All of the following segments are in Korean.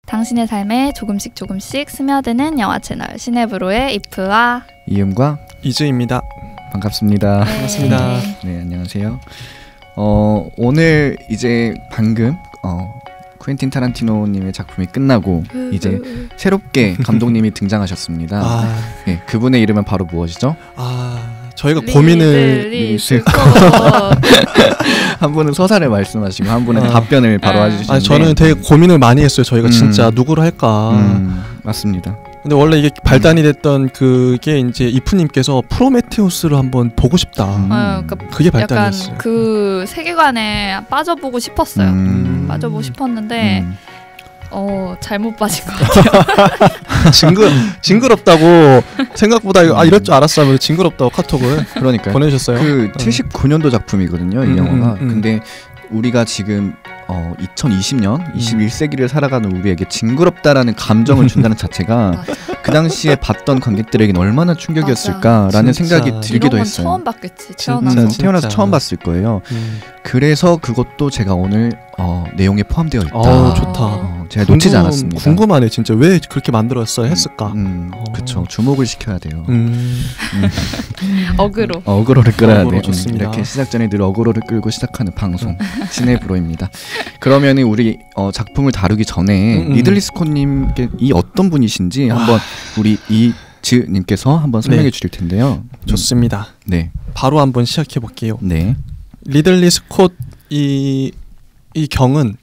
당신의 삶에 조금씩 스며드는 영화 채널 시네브로의 이프와 이음과 이즈입니다. 반갑습니다. 네. 반갑습니다. 네, 안녕하세요. 오늘 이제 방금 쿠엔틴 타란티노님의 작품이 끝나고 이제 새롭게 감독님이 등장하셨습니다. 네, 그분의 이름은 바로 무엇이죠? 저희가 고민을 한 분은 서사를 말씀하시고 한 분은 답변을 바로 해주시는데 저는 되게 고민을 많이 했어요. 저희가 진짜 누구를 할까. 맞습니다. 근데 원래 이게 발단이 됐던 그게 이제 이프님께서 프로메테우스를 한번 보고 싶다. 그러니까 그게 발단이었어요. 약간 그 세계관에 빠져보고 싶었어요. 빠져보고 싶었는데 잘못 빠진 것 같아요. 징그럽다고 생각보다 이럴 줄 알았어 하면서 징그럽다고 카톡을 그러니까요. 보내주셨어요. 그 79년도 작품이거든요, 이 영화가. 근데 우리가 지금 2020년 21세기를 살아가는 우리에게 징그럽다라는 감정을 준다는 자체가 그 당시에 봤던 관객들에게는 얼마나 충격이었을까라는 생각이 들기도 했어요. 처음 봤겠지. 태어나서 처음 봤을 거예요. 그래서 그것도 제가 오늘 내용에 포함되어 있다. 좋다. 제가 놓치지 않았습니다. 궁금하네 진짜 왜 그렇게 만들었어야 했을까. 그렇죠. 주목을 시켜야 돼요. 어그로를 끌어야 돼요. 좋습니다. 이렇게 시작 전에 늘 어그로를 끌고 시작하는 방송 시네브로입니다. 그러면은 우리 작품을 다루기 전에 리들리 스콧님께 이 어떤 분이신지 한번 우리 이즈님께서 한번 설명해 주실 텐데요. 좋습니다. 네, 바로 한번 시작해 볼게요. 네, 리들리 스콧 이 경은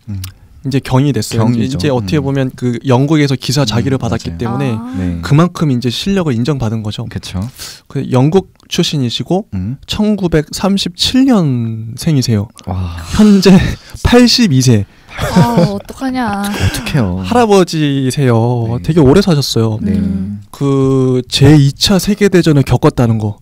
이제 경이 됐어요. 경이죠. 이제 어떻게 보면 그 영국에서 기사 자기를 받았기 맞아요. 때문에 네. 그만큼 이제 실력을 인정받은 거죠. 그렇죠. 그 영국 출신이시고 1937년생이세요. 와, 현재 82세. 어떡하냐. 어떡해요. 할아버지세요. 네. 되게 오래 사셨어요. 네. 그 제2차 세계대전을 겪었다는 거.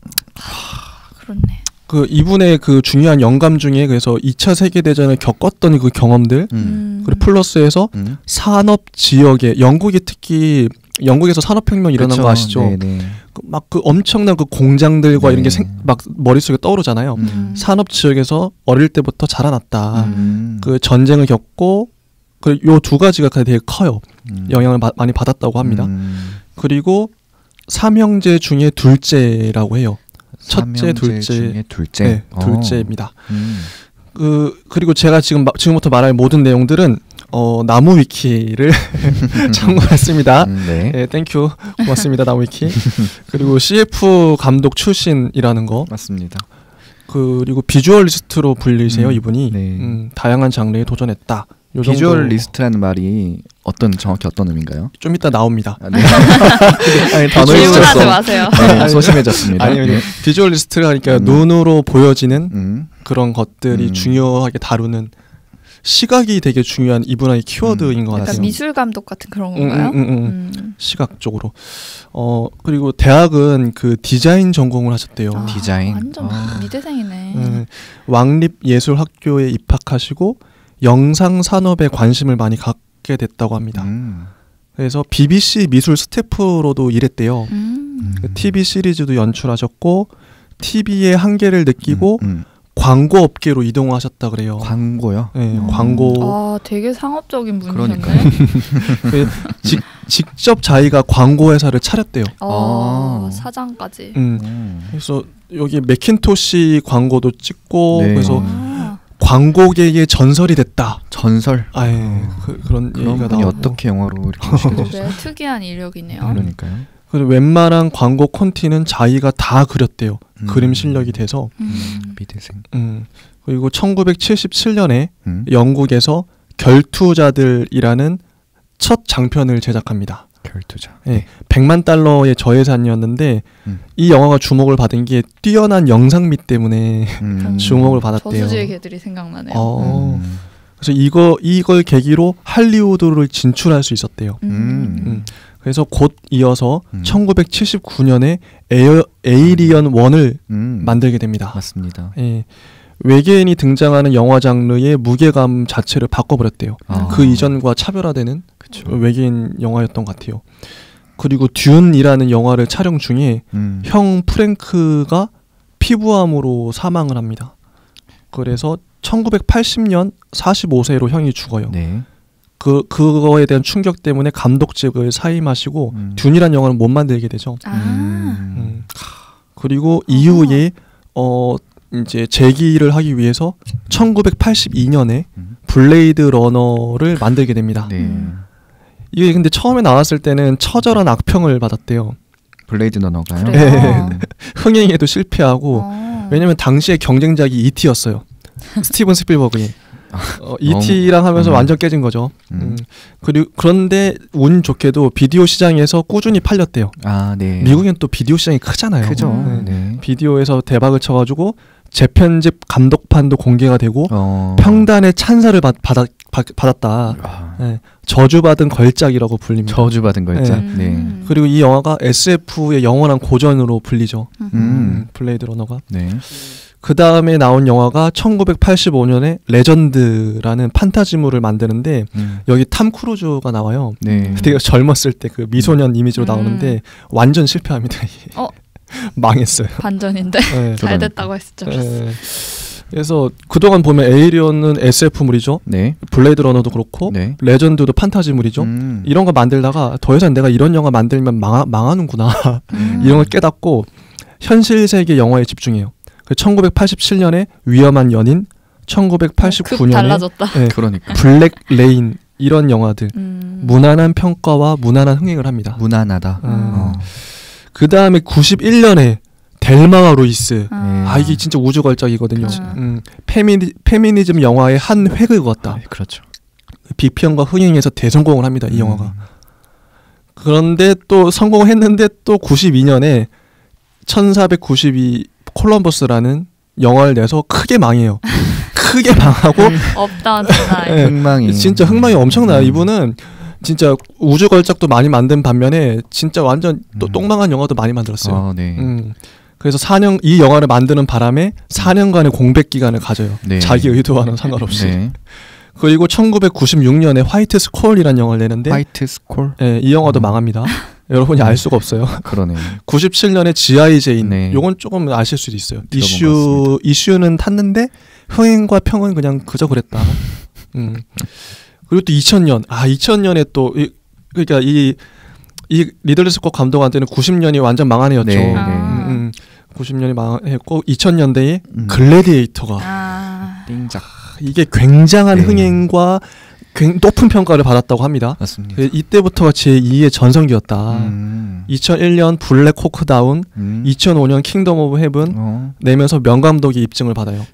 그렇네. 그 이분의 그 중요한 영감 중에 그래서 2차 세계대전을 겪었던 그 경험들 그리고 플러스해서 산업 지역에 영국이 특히 영국에서 산업혁명 일어난 거 아시죠? 막 그 엄청난 그 공장들과 이런 게 막 머릿속에 떠오르잖아요. 산업 지역에서 어릴 때부터 자라났다. 그 전쟁을 겪고 요 두 가지가 되게 커요. 영향을 많이 받았다고 합니다. 그리고 삼형제 중에 둘째라고 해요. 첫째, 둘째 중에 둘째. 네, 둘째입니다. 그리고 제가 지금부터 말할 모든 내용들은 나무 위키를 참고했습니다. 네, 땡큐 고맙습니다. 나무 위키. 그리고 CF 감독 출신이라는 거 맞습니다. 그리고 비주얼리스트로 불리세요. 이분이 네. 다양한 장르에 도전했다. 비주얼리스트라는 말이 정확히 어떤 의미인가요? 좀 이따 나옵니다. 네. 질문하지 마세요. 네, 소심해졌습니다. 아니, 비주얼리스트가 하니까 눈으로 보여지는 그런 것들이 중요하게 다루는 시각이 되게 중요한 이분의 키워드인 것 같아요. 약간 미술 감독 같은 그런 건가요? 시각 쪽으로. 그리고 대학은 그 디자인 전공을 하셨대요. 디자인. 완전 미대생이네. 왕립예술학교에 입학하시고 영상 산업에 관심을 많이 갖게 됐다고 합니다. 그래서 BBC 미술 스태프로도 일했대요. TV 시리즈도 연출하셨고 TV의 한계를 느끼고 광고 업계로 이동하셨다 그래요. 광고요? 네, 광고. 되게 상업적인 분이셨네. 직접 자기가 광고 회사를 차렸대요. 사장까지. 그래서 여기 맥킨토시 광고도 찍고 그래서 광고계의 전설이 됐다. 전설? 그런 얘기가 나오고. 어떻게 영화로 이렇게 하시게 되셨어요? 특이한 이력이네요. 그러니까요. 그리고 웬만한 광고 콘티는 자기가 다 그렸대요. 그림 실력이 돼서. 미대생. 그리고 1977년에 영국에서 결투자들이라는 첫 장편을 제작합니다. 결투자. 네, 100만 달러의 저예산이었는데 이 영화가 주목을 받은 게 뛰어난 영상미 때문에 주목을 받았대요. 저수지의 개들이 생각나네요. 그래서 이걸 계기로 할리우드를 진출할 수 있었대요. 그래서 곧 이어서 1979년에 에이리언 1을 만들게 됩니다. 맞습니다. 예, 외계인이 등장하는 영화 장르의 무게감 자체를 바꿔버렸대요. 그 이전과 차별화되는 외계인 영화였던 것 같아요. 그리고 듄이라는 영화를 촬영 중에 형 프랭크가 피부암으로 사망을 합니다. 그래서 1980년 45세로 형이 죽어요. 그거에 대한 충격 때문에 감독직을 사임하시고 듄이라는 영화를 못 만들게 되죠. 그리고 이후에 이제 재기를 하기 위해서 1982년에 블레이드 러너를 만들게 됩니다. 이게 근데 처음에 나왔을 때는 처절한 악평을 받았대요. 블레이드 러너가요? 네. 흥행에도 실패하고 왜냐면 당시에 경쟁작이 E.T.였어요. 스티븐 스필버그의 E.T.랑 하면서 완전 깨진 거죠. 그리고 그런데 운 좋게도 비디오 시장에서 꾸준히 팔렸대요. 네. 미국엔 또 비디오 시장이 크잖아요. 크죠. 네. 비디오에서 대박을 쳐가지고 재편집 감독판도 공개가 되고 평단의 찬사를 받았다. 네. 저주받은 걸작이라고 불립니다. 저주받은 걸작. 네. 그리고 이 영화가 SF의 영원한 고전으로 불리죠. 블레이드 러너가. 네. 그 다음에 나온 영화가 1985년에 레전드라는 판타지물을 만드는데 여기 탐 크루즈가 나와요. 네. 되게 젊었을 때 그 미소년 이미지로 나오는데 완전 실패합니다. 망했어요. 반전인데 네. 잘 됐다고 했었죠. 네. 그래서 그동안 보면 에이리언은 SF물이죠. 네. 블레이드 러너도 그렇고 네. 레전드도 판타지물이죠. 이런 거 만들다가 더 이상 내가 이런 영화 만들면 망하는구나. 이런 걸 깨닫고 현실 세계 영화에 집중해요. 1987년에 위험한 연인, 1989년에 달라졌다. 네, 그러니까 블랙 레인 이런 영화들 무난한 평가와 무난한 흥행을 합니다. 무난하다. 그 다음에 91년에 델마와 루이스. 이게 진짜 우주 걸작이거든요. 페미니즘 영화의 한 획을 그었다. 그렇죠. 비평과 흥행에서 대성공을 합니다. 이 영화가. 그런데 또 성공을 했는데 또 92년에 1492 콜럼버스라는 영화를 내서 크게 망해요. 크게 망하고 없다. 네, 흥망이 진짜 흥망이 엄청나요. 이분은 진짜 우주 걸작도 많이 만든 반면에 진짜 완전 또 똥망한 영화도 많이 만들었어요. 네. 그래서 4년 이 영화를 만드는 바람에 4년간의 공백 기간을 가져요. 네. 자기 의도와는 상관없이. 네. 그리고 1996년에 화이트 스콜이라는 영화를 내는데 화이트 스콜? 네, 이 영화도 망합니다. 여러분이 알 수가 없어요. 그러네. 97년에 G.I. 제인. 네. 요건 조금 아실 수도 있어요. 이슈는 탔는데 흥행과 평은 그냥 그저 그랬다. 그리고 또 2000년. 2000년에 또 그러니까 이 리들리 스콧 감독한테는 90년이 완전 망한 해였죠. 네. 90년이 망했고 2000년대에 글래디에이터가 띵작. 이게 굉장한 흥행과 높은 평가를 받았다고 합니다. 맞습니다. 이때부터가 제2의 전성기였다. 2001년 블랙 호크 다운, 2005년 킹덤 오브 헤븐 내면서 명감독이 입증을 받아요.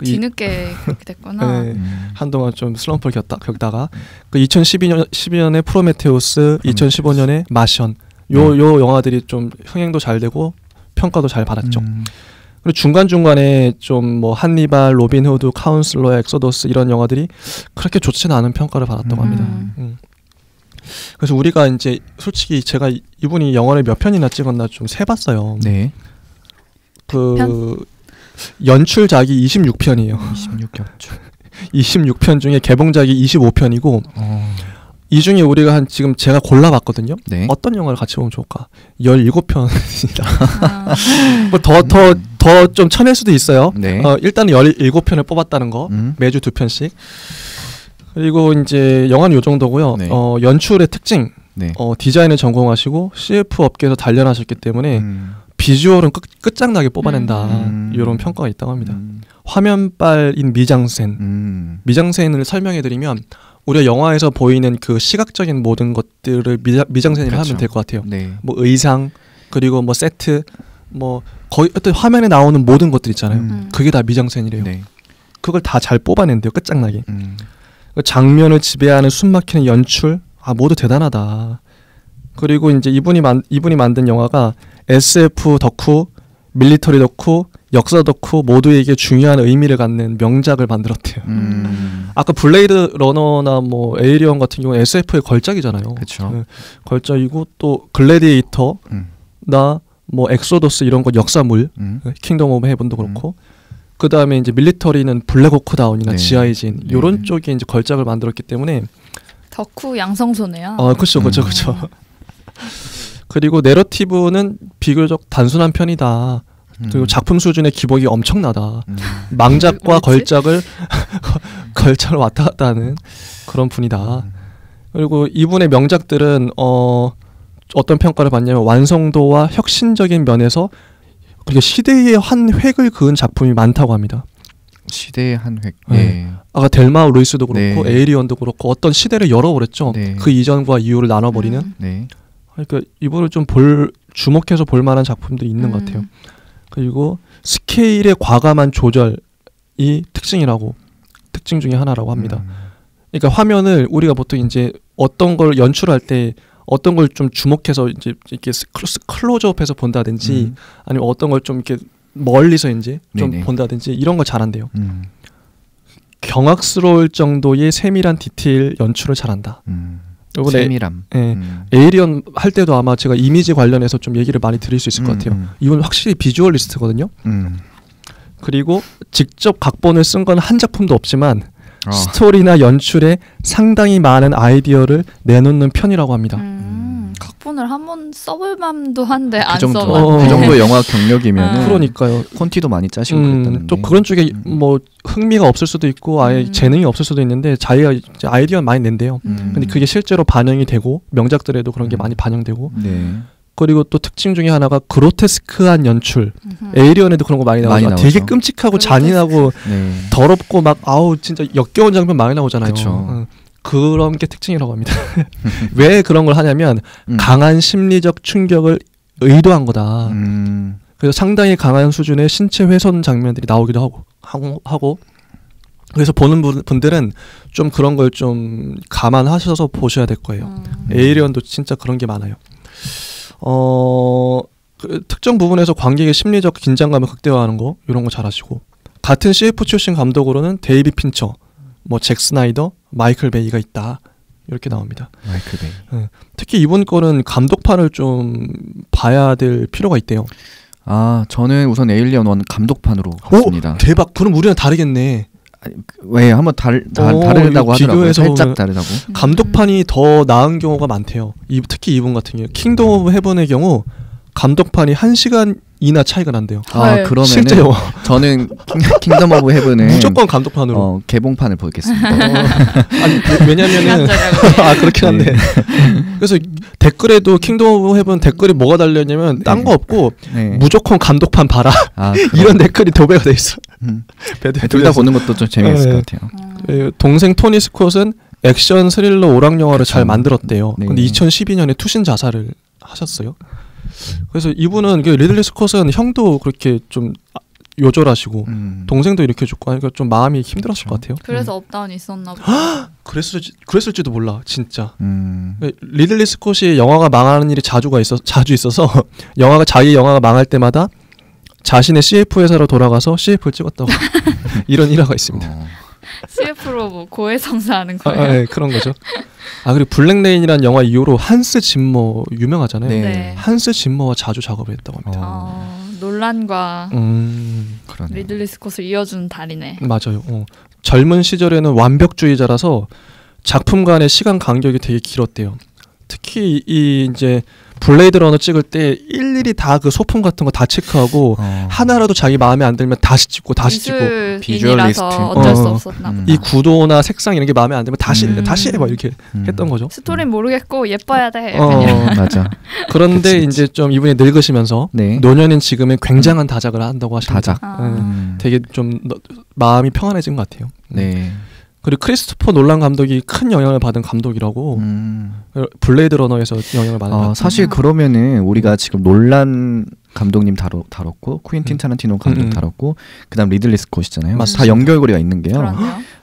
뒤늦게 그렇게 됐구나. 네, 한동안 좀 슬럼프를 겪다가 그 2012년에 프로메테우스, 2015년에 마션 요 영화들이 좀 흥행도 잘 되고 평가도 잘 받았죠. 그리고 중간중간에 좀 뭐 한니발, 로빈 후드, 카운슬러, 엑소더스 이런 영화들이 그렇게 좋지는 않은 평가를 받았다고 합니다. 그래서 우리가 이제 솔직히 제가 이분이 영화를 몇 편이나 찍었나 좀 세봤어요. 네. 연출작이 26편이에요. 26편 중에 개봉작이 25편이고 이 중에 우리가 지금 제가 골라봤거든요. 네. 어떤 영화를 같이 보면 좋을까? 17편입니다. 뭐 더 좀 쳐낼 수도 있어요. 네. 일단은 17편을 뽑았다는 거. 매주 2편씩. 그리고 이제 영화는 요 정도고요. 네. 연출의 특징. 네. 디자인을 전공하시고 CF 업계에서 단련하셨기 때문에 비주얼은 끝장나게 뽑아낸다. 이런 평가가 있다고 합니다. 화면빨인 미장센. 미장센을 설명해드리면 우리가 영화에서 보이는 그 시각적인 모든 것들을 미장센이라 그렇죠. 하면 될 것 같아요. 네. 뭐 의상 그리고 뭐 세트 뭐 거의 어떤 화면에 나오는 모든 것들 있잖아요. 그게 다 미장센이래요. 네. 그걸 다 잘 뽑아낸대요. 끝장나게. 장면을 지배하는 숨막히는 연출 모두 대단하다. 그리고 이제 이분이 만든 영화가 SF 덕후, 밀리터리 덕후, 역사 덕후 모두에게 중요한 의미를 갖는 명작을 만들었대요. 아까 블레이드 러너나 뭐 에이리언 같은 경우는 SF의 걸작이잖아요. 그렇죠. 걸작이고 또 글래디에이터나 뭐 엑소더스 이런 건 역사물, 킹덤 오브 헤븐도 그렇고 그 다음에 이제 밀리터리는 블랙 호크 다운이나 네. G.I. 제인 이런 쪽에 이제 걸작을 만들었기 때문에 덕후 양성소네요. 그렇죠. 그리고 내러티브는 비교적 단순한 편이다. 그리고 작품 수준의 기복이 엄청나다. 망작과 걸작을 걸쳐를 왔다 갔다 하는 그런 분이다. 그리고 이분의 명작들은 어떤 평가를 받냐면 완성도와 혁신적인 면에서 그리고 시대의 한 획을 그은 작품이 많다고 합니다. 시대의 한 획. 네. 아까 델마 루이스도 그렇고 네. 에이리언도 그렇고 어떤 시대를 열어버렸죠. 네. 그 이전과 이후를 나눠버리는. 네. 그러니까 이분을 좀 주목해서 볼 만한 작품들이 있는 것 같아요. 그리고 스케일의 과감한 조절이 특징 중에 하나라고 합니다. 그러니까 화면을 우리가 보통 이제 어떤 걸 연출할 때 어떤 걸 좀 주목해서 이제 이렇게 클로즈업해서 본다든지 아니면 어떤 걸 좀 이렇게 멀리서 이제 좀 네네. 본다든지 이런 걸 잘한대요. 경악스러울 정도의 세밀한 디테일 연출을 잘한다. 세밀함. 에이리언 할 때도 아마 제가 이미지 관련해서 좀 얘기를 많이 드릴 수 있을 것 같아요. 이건 확실히 비주얼리스트거든요. 그리고 직접 각본을 쓴 건 한 작품도 없지만 스토리나 연출에 상당히 많은 아이디어를 내놓는 편이라고 합니다. 각본을 한번 써볼 맘도 한데 안 그 정도, 써봤네. 그 정도 영화 경력이면 그러니까요. 콘티도 많이 짜시고 그랬다는데 또 그런 쪽에 뭐 흥미가 없을 수도 있고 아예 재능이 없을 수도 있는데 자기가 이제 아이디어 많이 낸대요. 근데 그게 실제로 반영이 되고 명작들에도 그런 게 많이 반영되고 네. 그리고 또 특징 중에 하나가 그로테스크한 연출. 에이리언에도 그런 거 많이 나오죠. 되게 끔찍하고 잔인하고 네. 더럽고 막 아우 진짜 역겨운 장면 많이 나오잖아요. 그쵸. 그런 게 특징이라고 합니다. 왜 그런 걸 하냐면 강한 심리적 충격을 의도한 거다. 그래서 상당히 강한 수준의 신체 훼손 장면들이 나오기도 하고 그래서 보는 분들은 좀 그런 걸 좀 감안하셔서 보셔야 될 거예요. 에이리언도 진짜 그런 게 많아요. 그 특정 부분에서 관객의 심리적 긴장감을 극대화하는 거 이런 거 잘하시고 같은 CF 출신 감독으로는 데이비 핀처, 뭐 잭 스나이더, 마이클 베이가 있다 이렇게 나옵니다. 마이클 베이. 특히 이번 거는 감독판을 좀 봐야 될 필요가 있대요. 저는 우선 에일리언 1 감독판으로 봤습니다. 대박. 그럼 우리랑 다르겠네. 왜 한번 다르다고 하더라고요. 살짝 다르다고. 감독판이 더 나은 경우가 많대요. 특히 이분 같은 경우 킹덤 오브 헤븐의 경우 감독판이 1시간이나 차이가 난대요. 그러면은 실제 영화. 저는 킹덤 오브 헤븐은 무조건 감독판으로 개봉판을 보겠습니다. 아니 왜냐면은 그렇긴 한데. 그래서 댓글에도 킹덤 오브 헤븐 댓글이 뭐가 달렸냐면 딴 거 없고 무조건 감독판 봐라. 이런 댓글이 도배가 돼 있어. 둘 다 보는 것도 좀 재미있을 것 같아요. 동생 토니 스콧은 액션 스릴러 오락 영화를 잘 만들었대요. 근데 2012년에 투신 자살을 하셨어요. 그래서 이분은 리들리 스콧은 형도 그렇게 좀 요절하시고 동생도 이렇게 해줬고 하니까 좀 마음이 힘들었을 것 같아요. 그래서 업다운이 있었나 보다. 그랬을지도 몰라 진짜. 리들리 스콧이 영화가 망하는 일이 자주 있어서 자기 영화가 망할 때마다 자신의 CF 회사로 돌아가서 CF를 찍었다고 이런 일화가 있습니다. CF로 뭐 고해성사하는 거예요? 네, 그런 거죠. 그리고 블랙레인이라는 영화 이후로 한스 짐머 유명하잖아요. 네. 한스 짐머와 자주 작업을 했다고 합니다. 논란과 리들리 스콧을 이어준 달이네. 맞아요. 젊은 시절에는 완벽주의자라서 작품 간의 시간 간격이 되게 길었대요. 특히 이제 블레이드 러너 찍을 때 일일이 다 그 소품 같은 거 다 체크하고 하나라도 자기 마음에 안 들면 다시 찍고 비주얼리스트 어쩔 수 없었나 보다. 이 구도나 색상 이런 게 마음에 안 들면 다시 해봐 이렇게 했던 거죠. 스토리는 모르겠고 예뻐야 돼. 맞아. 그런데 이제 좀 이분이 늙으시면서 노년인 지금은 굉장한 다작을 한다고 하시는데 되게 좀 마음이 평안해진 것 같아요. 네. 그리고 크리스토퍼 놀란 감독이 큰 영향을 받은 감독이라고 블레이드 러너에서 영향을 받은 사실 그러면은 우리가 지금 놀란 감독님 다뤘고 퀸틴 타란티노 감독 다뤘고 그다음 리들리 스콧이잖아요. 다 연결고리가 있는 게요.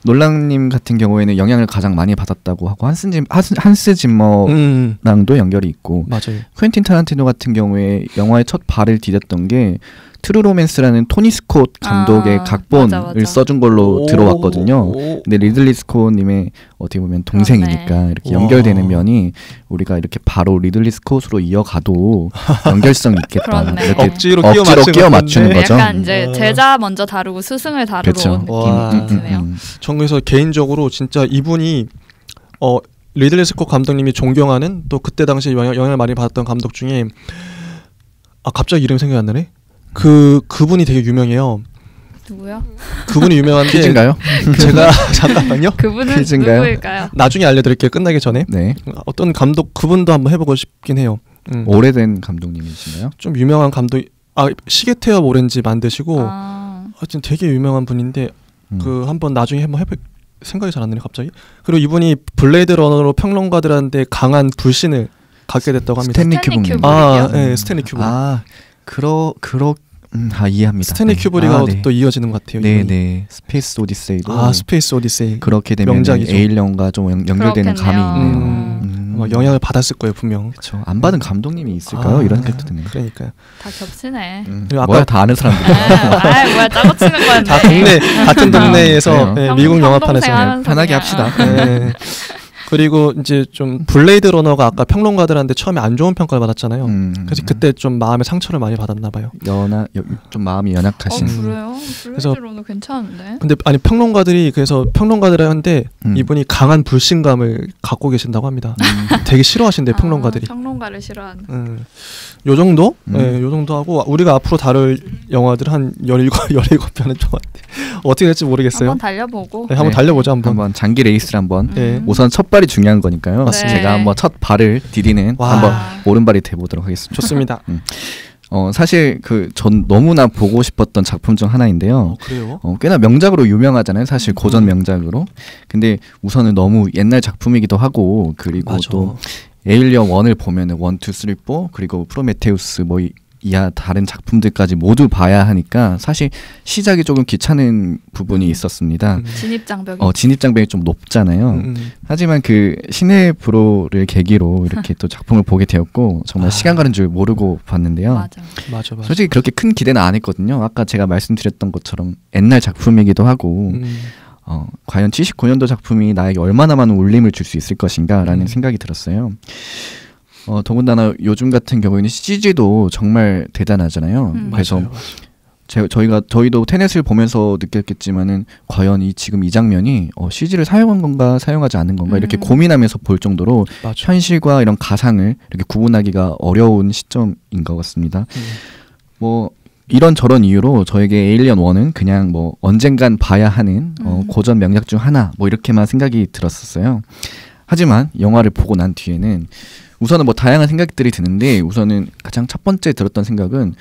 놀란님 같은 경우에는 영향을 가장 많이 받았다고 하고 한스 짐머랑도 연결이 있고 맞아요. 퀸틴 타란티노 같은 경우에 영화의 첫 발을 디뎠던 게 트루 로맨스라는 토니 스콧 감독의 각본을 써준 걸로 들어왔거든요. 근데 리들리 스콧님의 어떻게 보면 동생이니까 이렇게 연결되는 면이 우리가 이렇게 바로 리들리 스콧으로 이어가도 연결성이 있겠다. 이렇게 억지로 끼워 맞추는 거죠. 약간 이제 제자 먼저 다루고 스승을 다루러 온 느낌이 드네요. 전 그래서 개인적으로 진짜 이분이 리들리 스콧 감독님이 존경하는 또 그때 당시에 영향을 많이 받았던 감독 중에 갑자기 이름이 생각이 안 나네. 그분이 되게 유명해요. 누구요? 그분이 유명한데 퀴즈인가요? 제가 잠깐만요. 그분은 퀴즈인가요? 누구일까요? 나중에 알려드릴게요. 끝나기 전에. 네. 어떤 감독 그분도 한번 해보고 싶긴 해요. 오래된 감독님이신가요? 좀 유명한 감독. 시계태엽 오렌지 만드시고 하여튼 되게 유명한 분인데 그 한번 나중에 한번 해볼 생각이 잘 안 나네 갑자기. 그리고 이분이 블레이드 러너로 평론가들한테 강한 불신을 갖게 됐다고 합니다. 스탠리 큐브릭. 네, 스탠리 큐브릭. 이해합니다. 스탠리 큐브릭하고 또 이어지는 것 같아요. 네. 스페이스 오디세이도. 스페이스 오디세이. 그렇게 되면 명작이죠. 에일리언과 좀 연결되는 감이 있네요. 영향을 받았을 거예요 분명. 그렇죠. 안 받은 감독님이 있을까요? 이런 생각도 드네요. 그러니까요. 다 겹치네. 뭐야 다 아는 사람들. 뭐야 짜고 치는 건데. 다 동네 같은 동네에서 미국 영화판에서 편하게 합시다. 그리고 이제 좀 블레이드 러너가 아까 평론가들한테 처음에 안 좋은 평가를 받았잖아요. 그래서 그때 좀 마음의 상처를 많이 받았나 봐요. 좀 마음이 연약하신. 그래요? 블레이드 러너 괜찮은데. 근데 아니 평론가들이 그래서 평론가들한테 이분이 강한 불신감을 갖고 계신다고 합니다. 되게 싫어하신대요 평론가들이. 평론가를 싫어하는. 요 정도? 네, 요 정도 하고 우리가 앞으로 다룰 영화들 한 17편은 좀 어떻게 될지 모르겠어요. 한번 달려보고. 네, 한번 달려보자 한번. 장기 레이스를 한번. 우선 첫 발이 중요한 거니까요. 맞습니다. 제가 한번 첫 발을 디디는 한번 오른발이 돼보도록 하겠습니다. 좋습니다. 사실 전 너무나 보고 싶었던 작품 중 하나인데요. 그래요? 꽤나 명작으로 유명하잖아요. 사실 고전 명작으로. 근데 우선은 너무 옛날 작품이기도 하고 그리고 또 에일리언 1을 보면은 1, 2, 3, 4 그리고 프로메테우스 이하 다른 작품들까지 모두 봐야 하니까 사실 시작이 조금 귀찮은 부분이 있었습니다. 진입장벽이 좀 높잖아요. 하지만 시네브로를 계기로 이렇게 또 작품을 보게 되었고 정말 시간 가는 줄 모르고 봤는데요. 맞아. 솔직히 그렇게 큰 기대는 안 했거든요. 아까 제가 말씀드렸던 것처럼 옛날 작품이기도 하고 과연 79년도 작품이 나에게 얼마나 많은 울림을 줄 수 있을 것인가라는 생각이 들었어요. 더군다나 요즘 같은 경우에는 CG도 정말 대단하잖아요. 그래서 저희도 테넷을 보면서 느꼈겠지만은 과연 지금 이 장면이 CG를 사용한 건가 사용하지 않은 건가 이렇게 고민하면서 볼 정도로 현실과 이런 가상을 이렇게 구분하기가 어려운 시점인 것 같습니다. 이런저런 이유로 저에게 에일리언 1은 그냥 언젠간 봐야 하는 고전 명작 중 하나 이렇게만 생각이 들었었어요. 하지만 영화를 보고 난 뒤에는 우선은 다양한 생각들이 드는데 우선은 가장 첫 번째 들었던 생각은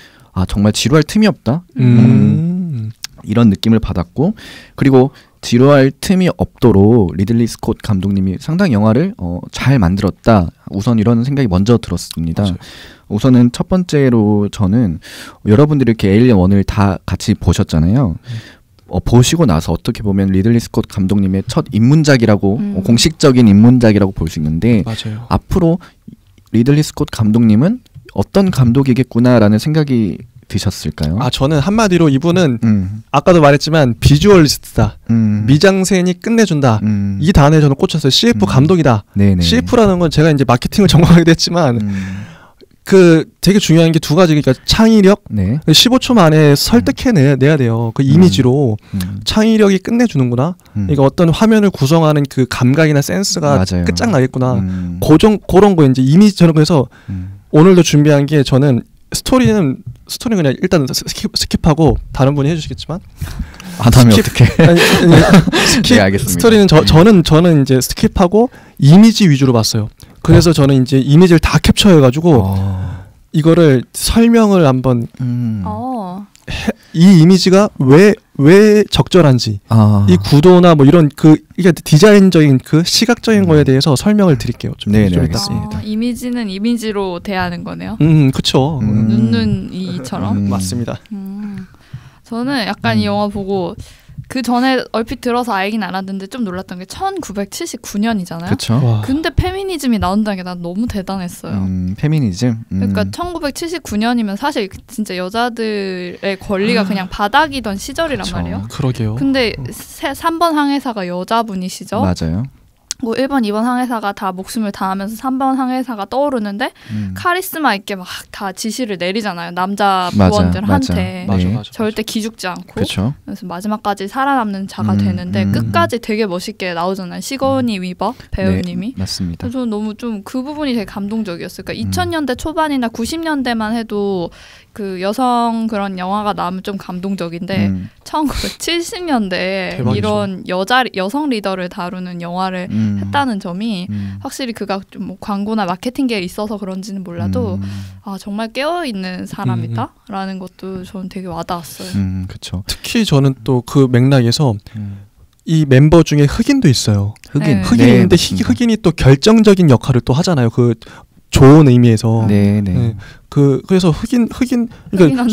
정말 지루할 틈이 없다. 이런 느낌을 받았고 그리고 지루할 틈이 없도록 리들리 스콧 감독님이 상당히 영화를 잘 만들었다. 우선 이런 생각이 먼저 들었습니다. 맞아요. 우선은 첫 번째로 저는 여러분들이 이렇게 에일리언 1을 다 같이 보셨잖아요. 보시고 나서 어떻게 보면 리들리 스콧 감독님의 첫 입문작이라고 공식적인 입문작이라고 볼 수 있는데 맞아요. 앞으로 리들리 스콧 감독님은 어떤 감독이겠구나라는 생각이 드셨을까요? 저는 한마디로 이분은 아까도 말했지만 비주얼리스트다. 미장센이 끝내준다. 이 단어에 저는 꽂혔어요. CF 감독이다. 네네. CF라는 건 제가 이제 마케팅을 전공하게 됐지만 되게 중요한 게 두 가지. 그러니까 창의력. 15초 만에 설득해내야 돼요. 그 이미지로 창의력이 끝내주는구나. 그러니까 어떤 화면을 구성하는 그 감각이나 센스가 맞아요. 끝장나겠구나. 그런 거 이제 이미지 저는 그래서 오늘도 준비한 게 저는 스토리는 그냥 일단 스킵하고 다른 분이 해주시겠지만. 다음에 어떻게? 네, 알겠습니다. 스토리는 저는 이제 스킵하고 이미지 위주로 봤어요. 그래서 저는 이제 이미지를 다 캡처해가지고 이거를 설명을 한번 이 이미지가 왜 적절한지 이 구도나 이런 이게 디자인적인 시각적인 거에 대해서 설명을 드릴게요. 좀 네, 알겠습니다. 이미지는 이미지로 대하는 거네요. 그렇죠. 눈이처럼. 맞습니다. 저는 약간 이 영화 보고 그 전에 얼핏 들어서 알긴 알았는데 좀 놀랐던 게 1979년이잖아요. 그렇죠. 근데 페미니즘이 나온다는 게 난 너무 대단했어요. 페미니즘. 그러니까 1979년이면 사실 진짜 여자들의 권리가 그냥 바닥이던 시절이란 말이에요. 그러게요. 근데 3번 항해사가 여자분이시죠. 맞아요. 뭐 1번, 2번 항해사가 다 목숨을 다하면서 3번 항해사가 떠오르는데 카리스마 있게 막 다 지시를 내리잖아요. 남자 부원들한테. 맞아. 절대 기죽지 않고. 그쵸. 그래서 마지막까지 살아남는 자가 되는데 끝까지 되게 멋있게 나오잖아요. 시거니 위버 배우님이. 네, 맞습니다. 저는 너무 좀 그 부분이 되게 감동적이었어요. 그러니까 2000년대 초반이나 90년대만 해도 그 여성 그런 영화가 나오면 좀 감동적인데 1970년대에 대박이죠. 이런 여성 리더를 다루는 영화를 했다는 점이 확실히 그가 좀 뭐 광고나 마케팅계에 있어서 그런지는 몰라도 아 정말 깨어있는 사람이다라는 것도 저는 되게 와닿았어요. 그렇죠. 특히 저는 또 그 맥락에서 이 멤버 중에 흑인도 있어요. 흑인인데 흑인이 또 결정적인 역할을 또 하잖아요. 그 좋은 의미에서. 그래서 흑인 그러니까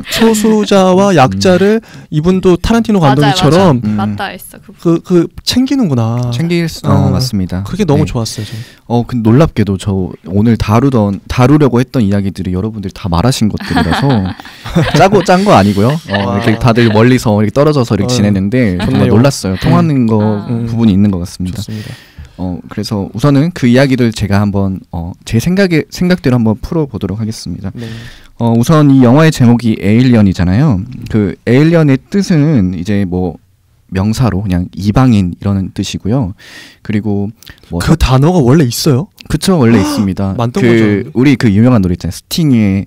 소수자와 약자를 이분도 타란티노 감독님처럼 맞다 했어. 그 챙기는구나. 맞습니다. 그게 너무 좋았어요. 저는. 근데 놀랍게도 저 오늘 다루려고 했던 이야기들이 여러분들이 다 말하신 것들이라서 짠 거 아니고요. 이렇게 다들 멀리서 이렇게 떨어져서 이렇게 지냈는데 정말 놀랐어요. 통하는 부분이 있는 것 같습니다. 좋습니다. 그래서 우선은 그 이야기를 제가 한번 제 생각대로 한번 풀어보도록 하겠습니다. 우선 이 영화의 제목이 에일리언이잖아요. 그 에일리언의 뜻은 이제 뭐 명사로 그냥 이방인 이라는 뜻이고요. 그리고 뭐 그 단어가 원래 있어요? 그쵸, 원래 있습니다. 우리 그 유명한 노래 있잖아요. 스팅의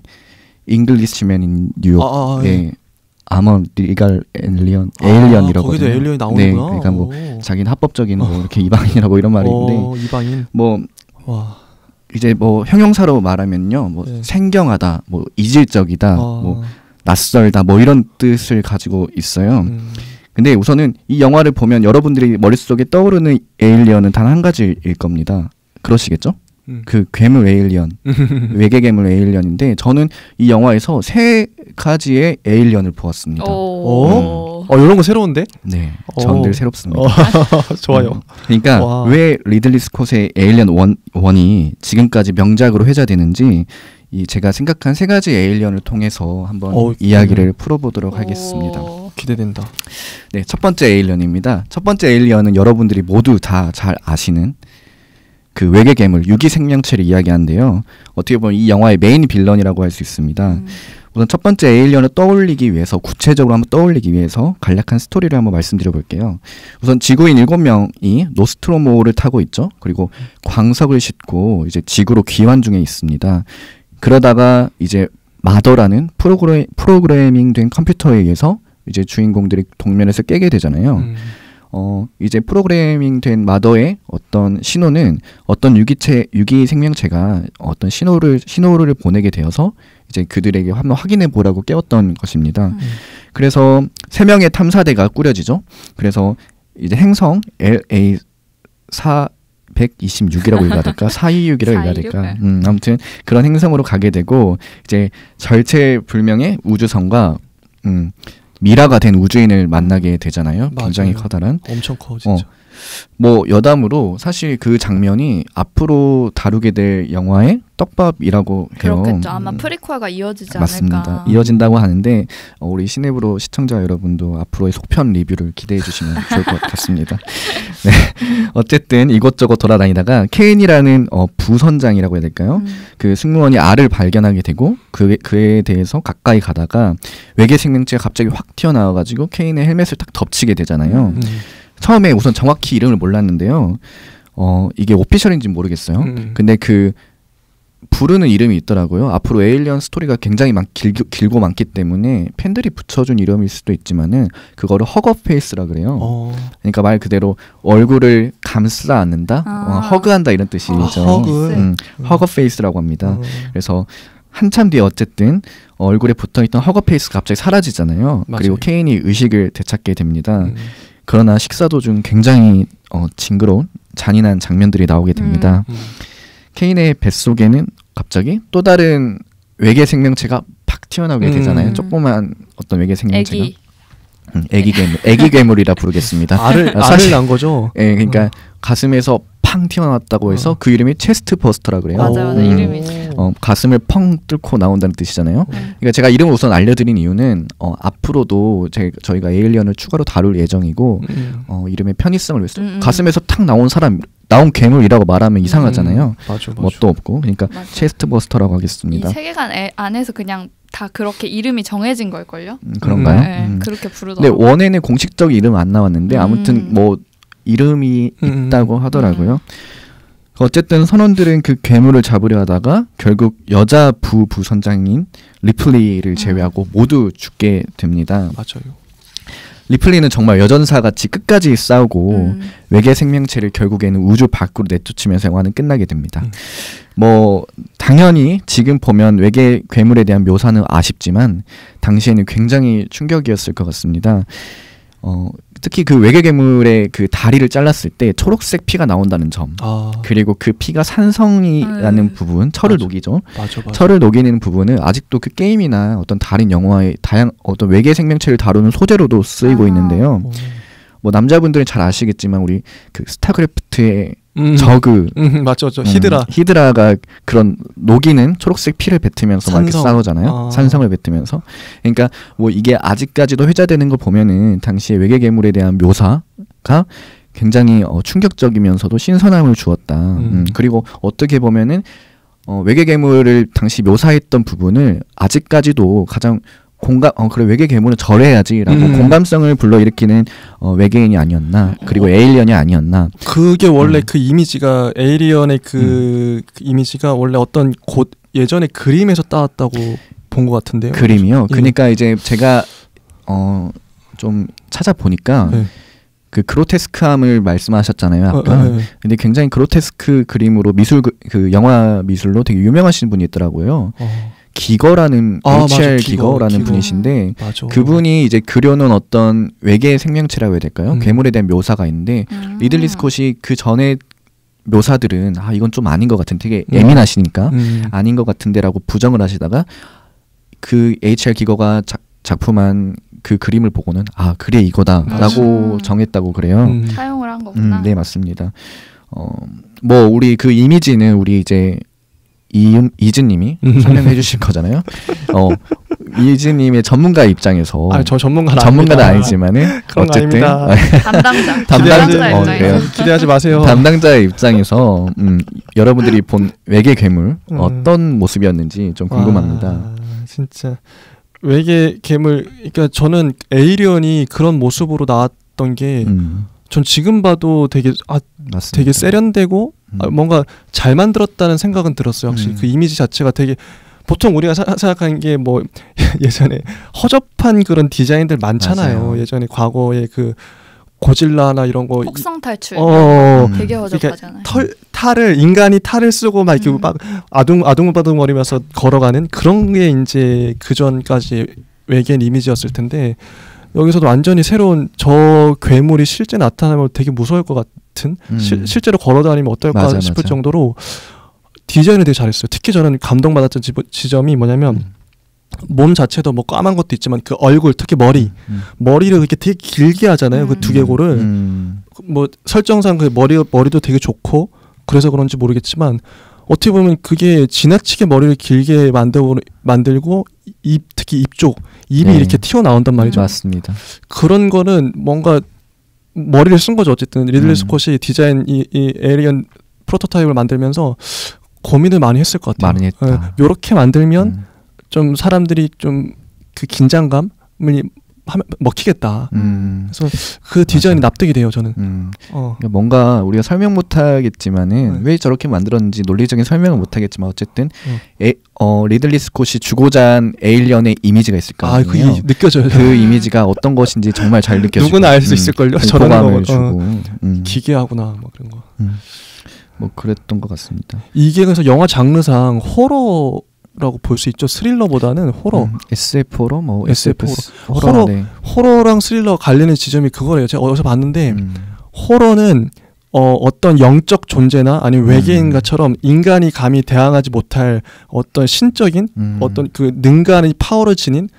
Englishman in New York. 예. 아머 리갈 에일리언이라고. 거기도 에일리언이 나오는구나. 네, 그러니까 뭐 자기는 합법적인 뭐 이렇게 이방인이라고 이런 말이 있는데 이방인. 뭐 이제 뭐 형용사로 말하면요, 뭐 생경하다, 뭐 이질적이다, 뭐 낯설다, 뭐 이런 뜻을 가지고 있어요. 근데 우선은 이 영화를 보면 여러분들이 머릿속에 떠오르는 에일리언은 단 한 가지일 겁니다. 그러시겠죠? 그 괴물 에일리언, 외계 괴물 에일리언인데 저는 이 영화에서 3가지의 에일리언을 보았습니다. 이런 거 새로운데? 네, 전 늘 새롭습니다. 좋아요. 그러니까 왜 리들리 스콧의 에일리언 1이 지금까지 명작으로 회자되는지 제가 생각한 3가지 에일리언을 통해서 한번 이야기를 풀어보도록 하겠습니다. 기대된다. 네, 첫 번째 에일리언입니다. 첫 번째 에일리언은 여러분들이 모두 다 잘 아시는 그 외계 괴물 유기 생명체를 이야기하는데요. 어떻게 보면 이 영화의 메인 빌런이라고 할 수 있습니다. 우선 첫 번째 에일리언을 떠올리기 위해서, 구체적으로 한번 떠올리기 위해서 간략한 스토리를 한번 말씀드려 볼게요. 우선 지구인 7명이 노스트로모를 타고 있죠. 그리고 광석을 싣고 이제 지구로 귀환 중에 있습니다. 그러다가 이제 마더라는 프로그래밍된 컴퓨터에 의해서 이제 주인공들이 동면에서 깨게 되잖아요. 이제 프로그래밍된 마더의 어떤 신호는 어떤 유기 생명체가 어떤 신호를 보내게 되어서 이제 그들에게 한번 확인해 보라고 깨웠던 것입니다. 그래서 3명의 탐사대가 꾸려지죠. 그래서 이제 행성 LA 426이라고 읽어야 될까? 426이라고 읽어야 될까? 아무튼 그런 행성으로 가게 되고 이제 절체불명의 우주선과 미라가 된 우주인을 만나게 되잖아요. 굉장히 커다란. 엄청 커 진짜. 뭐 여담으로 사실 그 장면이 앞으로 다루게 될 영화의 떡밥이라고 해요. 그렇겠죠. 아마 프리퀄과 이어지지 맞습니다. 않을까. 이어진다고 하는데 우리 시네브로 시청자 여러분도 앞으로의 속편 리뷰를 기대해 주시면 좋을 것 같습니다. 네. 어쨌든 이곳저곳 돌아다니다가 케인이라는 부선장이라고 해야 될까요? 그 승무원이 알을 발견하게 되고 그에 대해서 가까이 가다가 외계 생명체가 갑자기 확 튀어나와가지고 케인의 헬멧을 딱 덮치게 되잖아요. 처음에 우선 정확히 이름을 몰랐는데요. 이게 오피셜인지는 모르겠어요. 근데 그 부르는 이름이 있더라고요. 앞으로 에일리언 스토리가 굉장히 길고 많기 때문에 팬들이 붙여준 이름일 수도 있지만은 그거를 허거페이스라 그래요. 그러니까 말 그대로 얼굴을 감싸 안는다, 허그한다 이런 뜻이죠. 허거페이스라고 합니다. 그래서 한참 뒤에 어쨌든 얼굴에 붙어있던 허거페이스가 갑자기 사라지잖아요. 맞아요. 그리고 케인이 의식을 되찾게 됩니다. 그러나 식사 도중 굉장히 징그러운 잔인한 장면들이 나오게 됩니다. 케인의 뱃속에는 갑자기 또 다른 외계 생명체가 팍 튀어나오게 되잖아요. 조그만 어떤 외계 생명체가. 애기 괴물이라 부르겠습니다. 알을 낳은 거죠? 네, 그러니까 가슴에서 팡 튀어나왔다고 해서 그 이름이 체스트 버스터라 그래요. 맞아 이름이. 가슴을 펑 뚫고 나온다는 뜻이잖아요. 그러니까 제가 이름을 우선 알려드린 이유는 앞으로도 저희가 에일리언을 추가로 다룰 예정이고 이름의 편의성을 위해서 가슴에서 탁 나온 괴물이라고 말하면 이상하잖아요. 맞아. 멋도 없고. 그러니까 체스트 버스터라고 하겠습니다. 이 세계관 안에서 그냥 다 그렇게 이름이 정해진 걸걸요? 그런가요? 네, 그렇게 부르더라고요. 근데 원에는 공식적 이름 안 나왔는데 아무튼 뭐 이름이 있다고 하더라고요. 어쨌든 선원들은 그 괴물을 잡으려 하다가 결국 여자 부선장인 리플리를 제외하고 모두 죽게 됩니다. 맞아요. 리플리는 정말 여전사같이 끝까지 싸우고 외계 생명체를 결국에는 우주 밖으로 내쫓으면서 영화는 끝나게 됩니다. 뭐 당연히 지금 보면 외계 괴물에 대한 묘사는 아쉽지만 당시에는 굉장히 충격이었을 것 같습니다. 특히 그 외계 괴물의 그 다리를 잘랐을 때 초록색 피가 나온다는 점, 그리고 그 피가 산성이라는 부분, 철을 녹이죠. 맞아. 철을 녹이는 부분은 아직도 그 게임이나 어떤 다른 영화의 어떤 외계 생명체를 다루는 소재로도 쓰이고 있는데요. 뭐 남자분들은 잘 아시겠지만 우리 그 스타크래프트의 저그 맞죠. 히드라가 그런 녹이는 초록색 피를 뱉으면서 막 이렇게 싸우잖아요. 산성을 뱉으면서. 그러니까 뭐 이게 아직까지도 회자되는 거 보면은 당시에 외계 괴물에 대한 묘사가 굉장히 충격적이면서도 신선함을 주었다. 그리고 어떻게 보면은 외계 괴물을 당시 묘사했던 부분을 아직까지도 가장 그래 외계 괴물은 절해야지라고 공감성을 불러일으키는 외계인이 아니었나, 그리고 에일리언이 아니었나. 그게 원래 그 이미지가 에일리언의 그 이미지가 원래 어떤 예전에 그림에서 따왔다고 본 것 같은데요. 그림이요? 그러니까 이제 제가 좀 찾아보니까 그 그로테스크함을 말씀하셨잖아요, 아까. 근데 굉장히 그로테스크 그림으로 그 영화 미술로 되게 유명하신 분이 있더라고요. 기거라는 H.R. 기거라는 분이신데 맞아. 그분이 이제 그려놓은 어떤 외계 생명체라고 해야 될까요? 괴물에 대한 묘사가 있는데 리들리 스콧이 그 전에 묘사들은 이건 좀 아닌 것 같은, 되게 예민하시니까 아닌 것 같은데라고 부정을 하시다가 그 H.R. 기거가 작품한 그 그림을 보고는 그래 이거다라고 정했다고 그래요. 사용을 한 거구나. 네, 맞습니다. 뭐 우리 그 이미지는 우리 이제 이즈님이 설명해 주실 거잖아요. 이즈님의 전문가 입장에서 저 전문가는 아니지만은 어쨌든 담당자 입장에서 기대하지 마세요. 담당자의 입장에서 여러분들이 본 외계 괴물 어떤 모습이었는지 좀 궁금합니다. 진짜 외계 괴물, 그러니까 저는 에일리언이 그런 모습으로 나왔던 게 전 지금 봐도 되게 세련되고 뭔가 잘 만들었다는 생각은 들었어요. 확실히 그 이미지 자체가 되게, 보통 우리가 생각하는 게 뭐 예전에 허접한 그런 디자인들 많잖아요. 맞아요. 예전에 과거에 그 고질라나 이런 거 폭성 탈출 되게 허접하잖아요. 그러니까 인간이 탈을 쓰고 막 이렇게 막 아둥바둥거리면서 걸어가는 그런 게 이제 그 전까지 외계인 이미지였을 텐데, 여기서도 완전히 새로운 저 괴물이 실제 나타나면 되게 무서울 것 같은, 실제로 걸어다니면 어떨까 싶을 정도로 디자인을 되게 잘했어요. 특히 저는 감동받았던 지점이 뭐냐면 몸 자체도 뭐 까만 것도 있지만 그 얼굴, 특히 머리를 이렇게 되게 길게 하잖아요. 그 두개골을 뭐 설정상 그 머리도 되게 좋고 그래서 그런지 모르겠지만 어떻게 보면 그게 지나치게 머리를 길게 만들고 특히 입이 이렇게 튀어나온단 말이죠. 맞습니다. 그런 거는 뭔가 머리를 쓴 거죠. 어쨌든 리들리 스콧이 디자인 이 에일리언 프로토타입을 만들면서 고민을 많이 했을 것 같아요. 많이 했다. 요렇게 만들면 좀 사람들이 좀 그 긴장감을 먹히겠다. 그래서 그 디자인이 납득이 돼요, 저는. 뭔가 우리가 설명 못하겠지만은 왜 저렇게 만들었는지 논리적인 설명은 못하겠지만 어쨌든 리들리 스콧이 주고자 한 에일리언의 이미지가 있을 거 아니에요. 그게 느껴져요. 그 이미지가 어떤 것인지 정말 잘 느껴지고 누구나 알 수 있을걸요. 공감을 주고 기괴하구나 뭐 그런 거. 뭐 그랬던 것 같습니다. 이게 그래서 영화 장르상 호러라고 볼 수 있죠. 스릴러보다는 호러. SF 호러, 뭐 SF 호러. 호러랑 스릴러 관련된 지점이 그거래요. 제가 어디서 봤는데 호러는 어떤 영적 존재나 아니면 외계인과처럼 인간이 감히 대항하지 못할 어떤 신적인 어떤 그 능가하는 파워를 지닌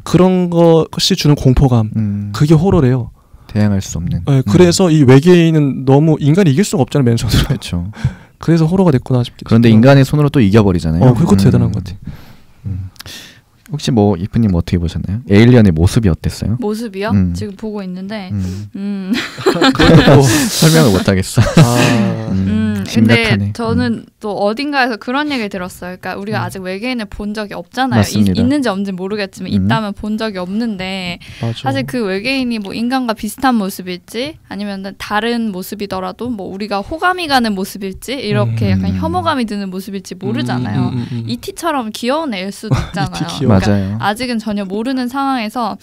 그런 것이 주는 공포감. 그게 호러래요. 대항할 수 없는. 네, 그래서 이 외계인은 너무 인간이 이길 수가 없잖아요, 맨손으로. 그렇죠. 그래서 호러가 됐구나 싶겠죠. 그런데 인간의 손으로 또 이겨버리잖아요. 그것도 대단한 것 같아. 혹시 뭐 이프님 어떻게 보셨나요? 에일리언의 모습이 어땠어요? 모습이요? 지금 보고 있는데 그것도 설명을 못 하겠어. 근데 저는 또 어딘가에서 그런 얘기를 들었어요. 그러니까 우리가 아직 외계인을 본 적이 없잖아요. 있는지 없는지 모르겠지만 있다면 본 적이 없는데 맞아. 사실 그 외계인이 뭐 인간과 비슷한 모습일지 아니면 다른 모습이더라도 뭐 우리가 호감이 가는 모습일지 이렇게 약간 혐오감이 드는 모습일지 모르잖아요. E.T.처럼 귀여운 애일 수도 있잖아요. 그러니까 맞아요. 아직은 전혀 모르는 상황에서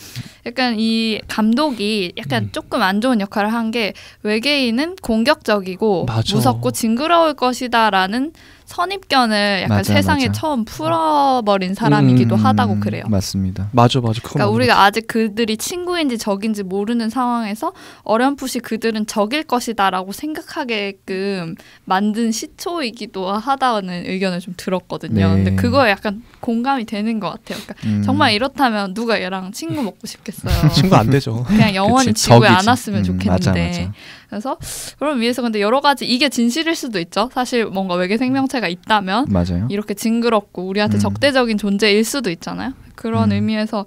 약간 이 감독이 약간 조금 안 좋은 역할을 한 게 외계인은 공격적이고 맞아. 무섭고 징그러울 것이다라는 선입견을 약간 세상에 처음 풀어버린 사람이기도 하다고 그래요. 맞습니다. 맞아. 그러니까 우리가 아직 그들이 친구인지 적인지 모르는 상황에서 어렴풋이 그들은 적일 것이다라고 생각하게끔 만든 시초이기도 하다는 의견을 좀 들었거든요. 네. 근데 그거에 약간 공감이 되는 것 같아요. 그러니까 정말 이렇다면 누가 얘랑 친구 먹고 싶겠어요. 친구 안 되죠. 그냥 영원히 지구에 안 왔으면 좋겠는데. 맞아. 그래서 그런 위해서 근데 여러 가지 이게 진실일 수도 있죠. 사실 뭔가 외계 생명체가 있다면 맞아요. 이렇게 징그럽고 우리한테 적대적인 존재일 수도 있잖아요. 그런 의미에서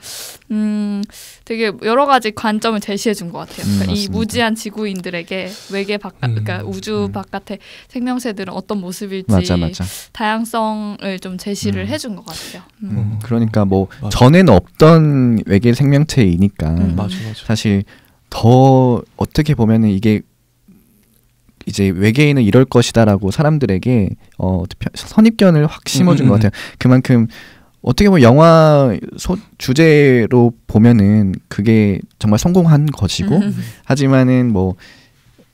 되게 여러 가지 관점을 제시해 준 것 같아요. 그러니까 이 무지한 지구인들에게 외계 바깥, 그러니까 우주 바깥의 생명체들은 어떤 모습일지 맞아. 다양성을 좀 제시를 해준 것 같아요. 그러니까 뭐 전에는 없던 외계 생명체이니까 맞아. 사실 더 어떻게 보면은 이게 이제 외계인은 이럴 것이다라고 사람들에게 선입견을 확 심어준 것 같아요. 그만큼 어떻게 보면 영화 주제로 보면은 그게 정말 성공한 것이고 하지만은 뭐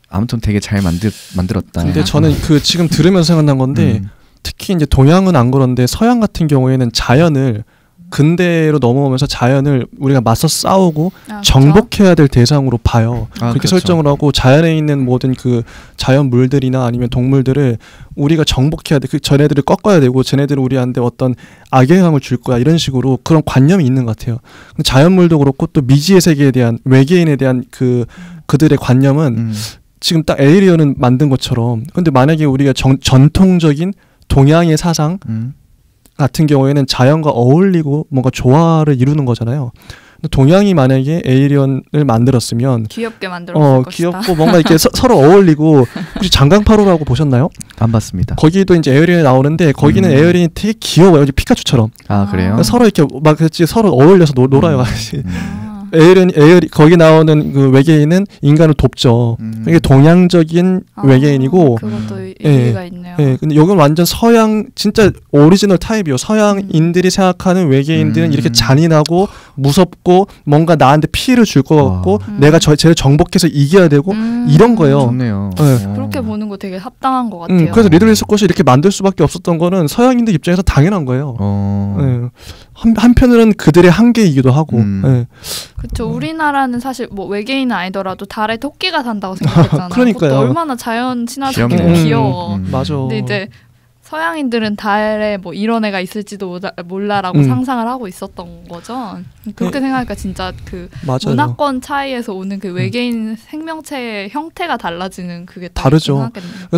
아무튼 되게 잘 만들었다. 근데 저는 그 지금 들으면서 생각난 건데 특히 이제 동양은 안 그런데 서양 같은 경우에는 자연을 근대로 넘어오면서 자연을 우리가 맞서 싸우고 정복해야 될 대상으로 봐요. 그렇게 그렇죠. 설정을 하고 자연에 있는 모든 그 자연 물들이나 아니면 동물들을 우리가 정복해야 돼. 그 쟤네들을 꺾어야 되고 쟤네들은 우리한테 어떤 악영향을 줄 거야. 이런 식으로 그런 관념이 있는 것 같아요. 자연물도 그렇고 또 미지의 세계에 대한 외계인에 대한 그들의 관념은 지금 딱 에이리언은 만든 것처럼 근데 만약에 우리가 전통적인 동양의 사상 같은 경우에는 자연과 어울리고 뭔가 조화를 이루는 거잖아요. 동양이 만약에 에이리언을 만들었으면 귀엽게 만들었을 것이다. 귀엽고 뭔가 이렇게 서로 어울리고 혹시 장강파로라고 보셨나요? 안 봤습니다. 거기도 이제 에이리언이 나오는데 거기는 에이리언이 되게 귀여워요. 피카츄처럼. 그래요? 서로 이렇게 막 서로 어울려서 놀아요. 같이. 에이리언 거기 나오는 그 외계인은 인간을 돕죠. 이게 동양적인 외계인이고 그것도 의미가 있네요. 근데 여기는 완전 서양 진짜 오리지널 타입이요. 서양인들이 생각하는 외계인들은 이렇게 잔인하고 무섭고 뭔가 나한테 피해를 줄 것 같고 내가 쟤를 정복해서 이겨야 되고 이런 거예요. 좋네요. 그렇게 보는 거 되게 합당한 것 같아요. 그래서 리들리 스콧이 이렇게 만들 수밖에 없었던 거는 서양인들 입장에서 당연한 거예요. 한편으로는 그들의 한계이기도 하고. 그렇죠. 우리나라는 사실 뭐 외계인은 아니더라도 달에 토끼가 산다고 생각했잖아요. 그러니까요. 그것도 얼마나 자연 친화적이고 귀여워. 맞아. 근데 이제 서양인들은 달에 뭐 이런 애가 있을지도 몰라라고 상상을 하고 있었던 거죠. 그렇게 생각하니까 진짜 그 맞아요. 문화권 차이에서 오는 그 외계인 생명체의 형태가 달라지는 그게 다르죠.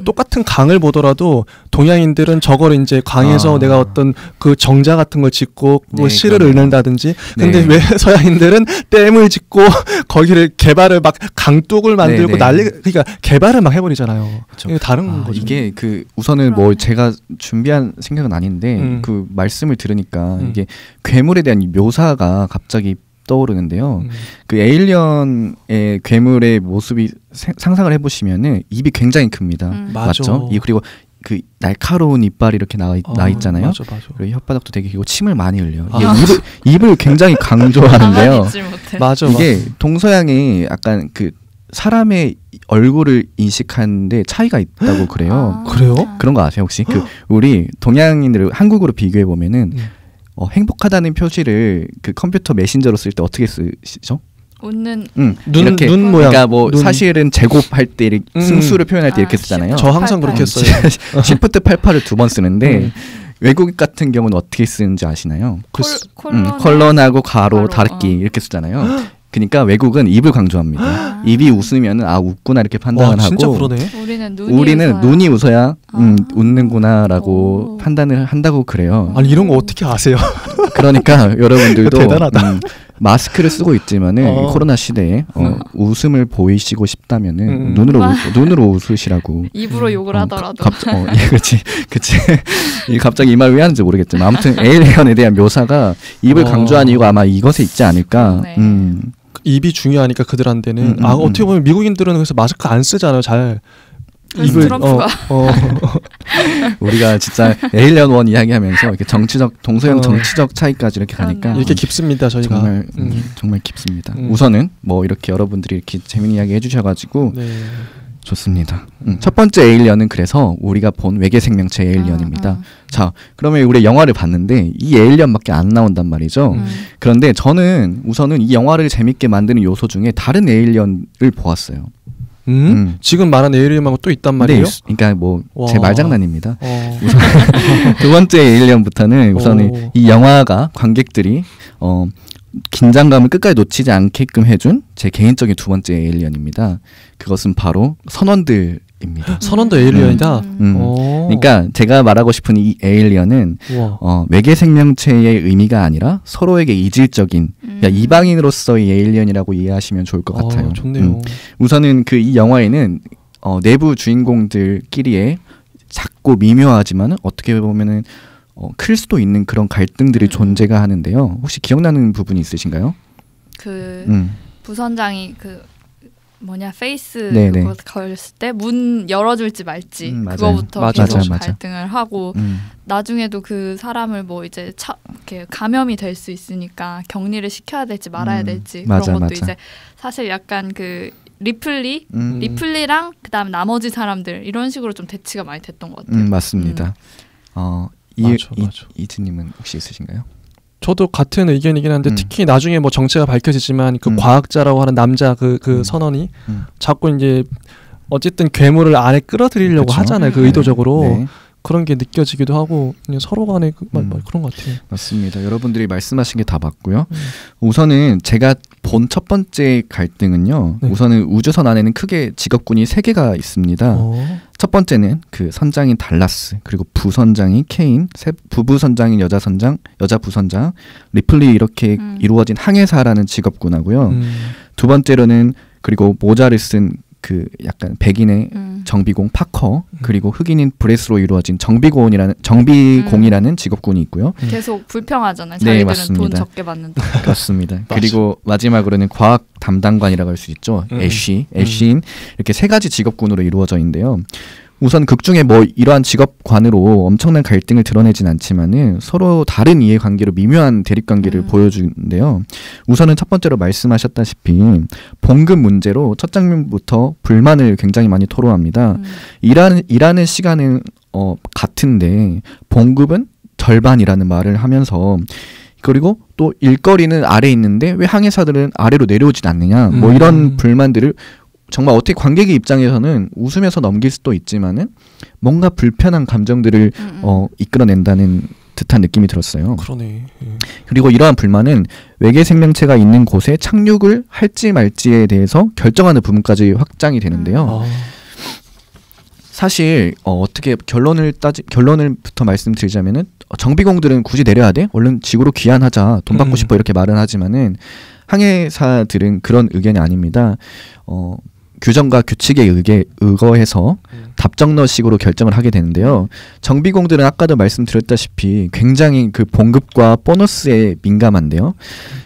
똑같은 강을 보더라도 동양인들은 저걸 이제 강에서 내가 어떤 그 정자 같은 걸 짓고 뭐 실을 읊는다든지 근데 왜 서양인들은 댐을 짓고 거기를 개발을 막 강둑을 만들고 그러니까 개발을 막 해버리잖아요. 이게 다른 거죠. 이게 그 우선은 뭐 제가 준비한 생각은 아닌데 그 말씀을 들으니까 이게 괴물에 대한 이 묘사가 갑자기 떠오르는데요. 그 에일리언의 괴물의 모습이 상상을 해보시면은 입이 굉장히 큽니다. 맞죠? 그리고 그 날카로운 이빨이 이렇게 나 있잖아요. 맞아. 그리고 혓바닥도 되게 길고 침을 많이 흘려요. 입을 굉장히 강조하는데요. 맞아. 이게 동서양이 약간 그 사람의 얼굴을 인식하는데 차이가 있다고 그래요. 그래요? 그런 거 아세요 혹시? 그 우리 동양인들을 한국으로 비교해 보면은 행복하다는 표시를 그 컴퓨터 메신저로 쓸 때 어떻게 쓰시죠? 웃는 눈 모양. 그러니까 뭐 사실은 제곱할 때 승수를 표현할 때 이렇게 쓰잖아요. 저 항상 그렇게 써요. Shift 88을 2번 쓰는데 외국 같은 경우는 어떻게 쓰는지 아시나요? 콜론하고 컬런하고 가로 닫기 이렇게 쓰잖아요. 그러니까 외국은 입을 강조합니다. 입이 웃으면 아 웃구나 이렇게 판단을 하고 진짜 그러네. 우리는 눈이 웃어야 웃는구나라고 판단을 한다고 그래요. 아니 이런 거 어떻게 아세요? 그러니까 여러분들도 대단하다. 마스크를 쓰고 있지만은 코로나 시대에 웃음을 보이시고 싶다면은 눈으로 웃으시라고. 입으로 욕을 하더라도. 그렇지. 갑자기 이 말 왜 하는지 모르겠지만 아무튼 에일리언에 대한 묘사가 입을 강조한 이유가 아마 이것에 있지 않을까. 네. 입이 중요하니까 그들한테는 어떻게 보면 미국인들은 그래서 마스크 안 쓰잖아요. 잘. 입을 트럼프가 우리가 진짜 에일리언 원 이야기하면서 이렇게 동서양 정치적 차이까지 이렇게 가니까 이렇게 깊습니다 저희가 정말 깊습니다. 우선은 뭐 이렇게 여러분들이 이렇게 재밌는 이야기 해주셔가지고 좋습니다. 첫 번째 에일리언은 그래서 우리가 본 외계 생명체 에일리언입니다. 자, 그러면 우리 영화를 봤는데 이 에일리언밖에 안 나온단 말이죠. 그런데 저는 우선은 이 영화를 재밌게 만드는 요소 중에 다른 에일리언을 보았어요. 지금 말한 에일리언 말고 또 있단 말이에요? 네, 그러니까 뭐 제 말장난입니다. 우선 두 번째 에일리언부터는 우선은 이 영화가 관객들이 긴장감을 끝까지 놓치지 않게끔 해준 제 개인적인 두 번째 에일리언입니다. 그것은 바로 선원들입니다. 선원도 에일리언이다? 그러니까 제가 말하고 싶은 이 에일리언은 외계 생명체의 의미가 아니라 서로에게 이질적인 이방인으로서의 에일리언이라고 이해하시면 좋을 것 같아요. 좋네요. 우선은 그 이 영화에는 내부 주인공들끼리의 작고 미묘하지만 어떻게 보면은 클 수도 있는 그런 갈등들이 존재가 하는데요. 혹시 기억나는 부분이 있으신가요? 부선장이 페이스 그거 걸었을 때 문 열어줄지 말지 그거부터 계속 갈등을 하고 나중에도 그 사람을 뭐 이제 이렇게 감염이 될 수 있으니까 격리를 시켜야 될지 말아야 될지 그런 것도 이제 사실 약간 그 리플리랑 그다음 나머지 사람들 이런 식으로 좀 대치가 많이 됐던 것 같아요. 맞습니다. 이지님은 혹시 있으신가요? 저도 같은 의견이긴 한데 특히 나중에 뭐 정체가 밝혀지지만 그 과학자라고 하는 남자 그 선원이 자꾸 이제 어쨌든 괴물을 안에 끌어들이려고 하잖아요. 그 의도적으로. 네. 그런 게 느껴지기도 하고 그냥 서로 간에 그런 것 같아요. 맞습니다. 여러분들이 말씀하신 게 다 맞고요. 우선은 제가 본 첫 번째 갈등은요. 우선은 우주선 안에는 크게 직업군이 3개가 있습니다. 첫 번째는 그 선장인 달라스, 그리고 부선장인 케인, 부부선장인 여자 부선장, 리플리 이렇게 이루어진 항해사라는 직업군하고요. 두 번째로는 그리고 모자를 쓴 그 약간 백인의 정비공 파커 그리고 흑인인 브레스로 이루어진 정비공이라는 직업군이 있고요. 계속 불평하잖아요. 자기들은 돈 적게 받는다. 그렇습니다. 그리고 마지막으로는 과학 담당관이라고 할 수 있죠. 애쉬인 이렇게 3가지 직업군으로 이루어져 있는데요. 우선 극 중에 뭐 이러한 직업관으로 엄청난 갈등을 드러내진 않지만은 서로 다른 이해관계로 미묘한 대립관계를 보여주는데요. 우선은 첫 번째로 말씀하셨다시피 봉급 문제로 첫 장면부터 불만을 굉장히 많이 토로합니다. 일하는 시간은 같은데 봉급은 절반이라는 말을 하면서 그리고 또 일거리는 아래에 있는데 왜 항해사들은 아래로 내려오진 않느냐 뭐 이런 불만들을 정말 어떻게 관객의 입장에서는 웃으면서 넘길 수도 있지만은 뭔가 불편한 감정들을 이끌어낸다는 듯한 느낌이 들었어요. 그러네. 그리고 이러한 불만은 외계 생명체가 있는 곳에 착륙을 할지 말지에 대해서 결정하는 부분까지 확장이 되는데요. 사실 어떻게 결론을부터 말씀드리자면은 정비공들은 굳이 내려야 돼? 얼른 지구로 귀환하자. 돈 받고 싶어 이렇게 말은 하지만은 항해사들은 그런 의견이 아닙니다. 규정과 규칙에 의거해서 답정너식으로 결정을 하게 되는데요. 정비공들은 아까도 말씀드렸다시피 굉장히 그 봉급과 보너스에 민감한데요.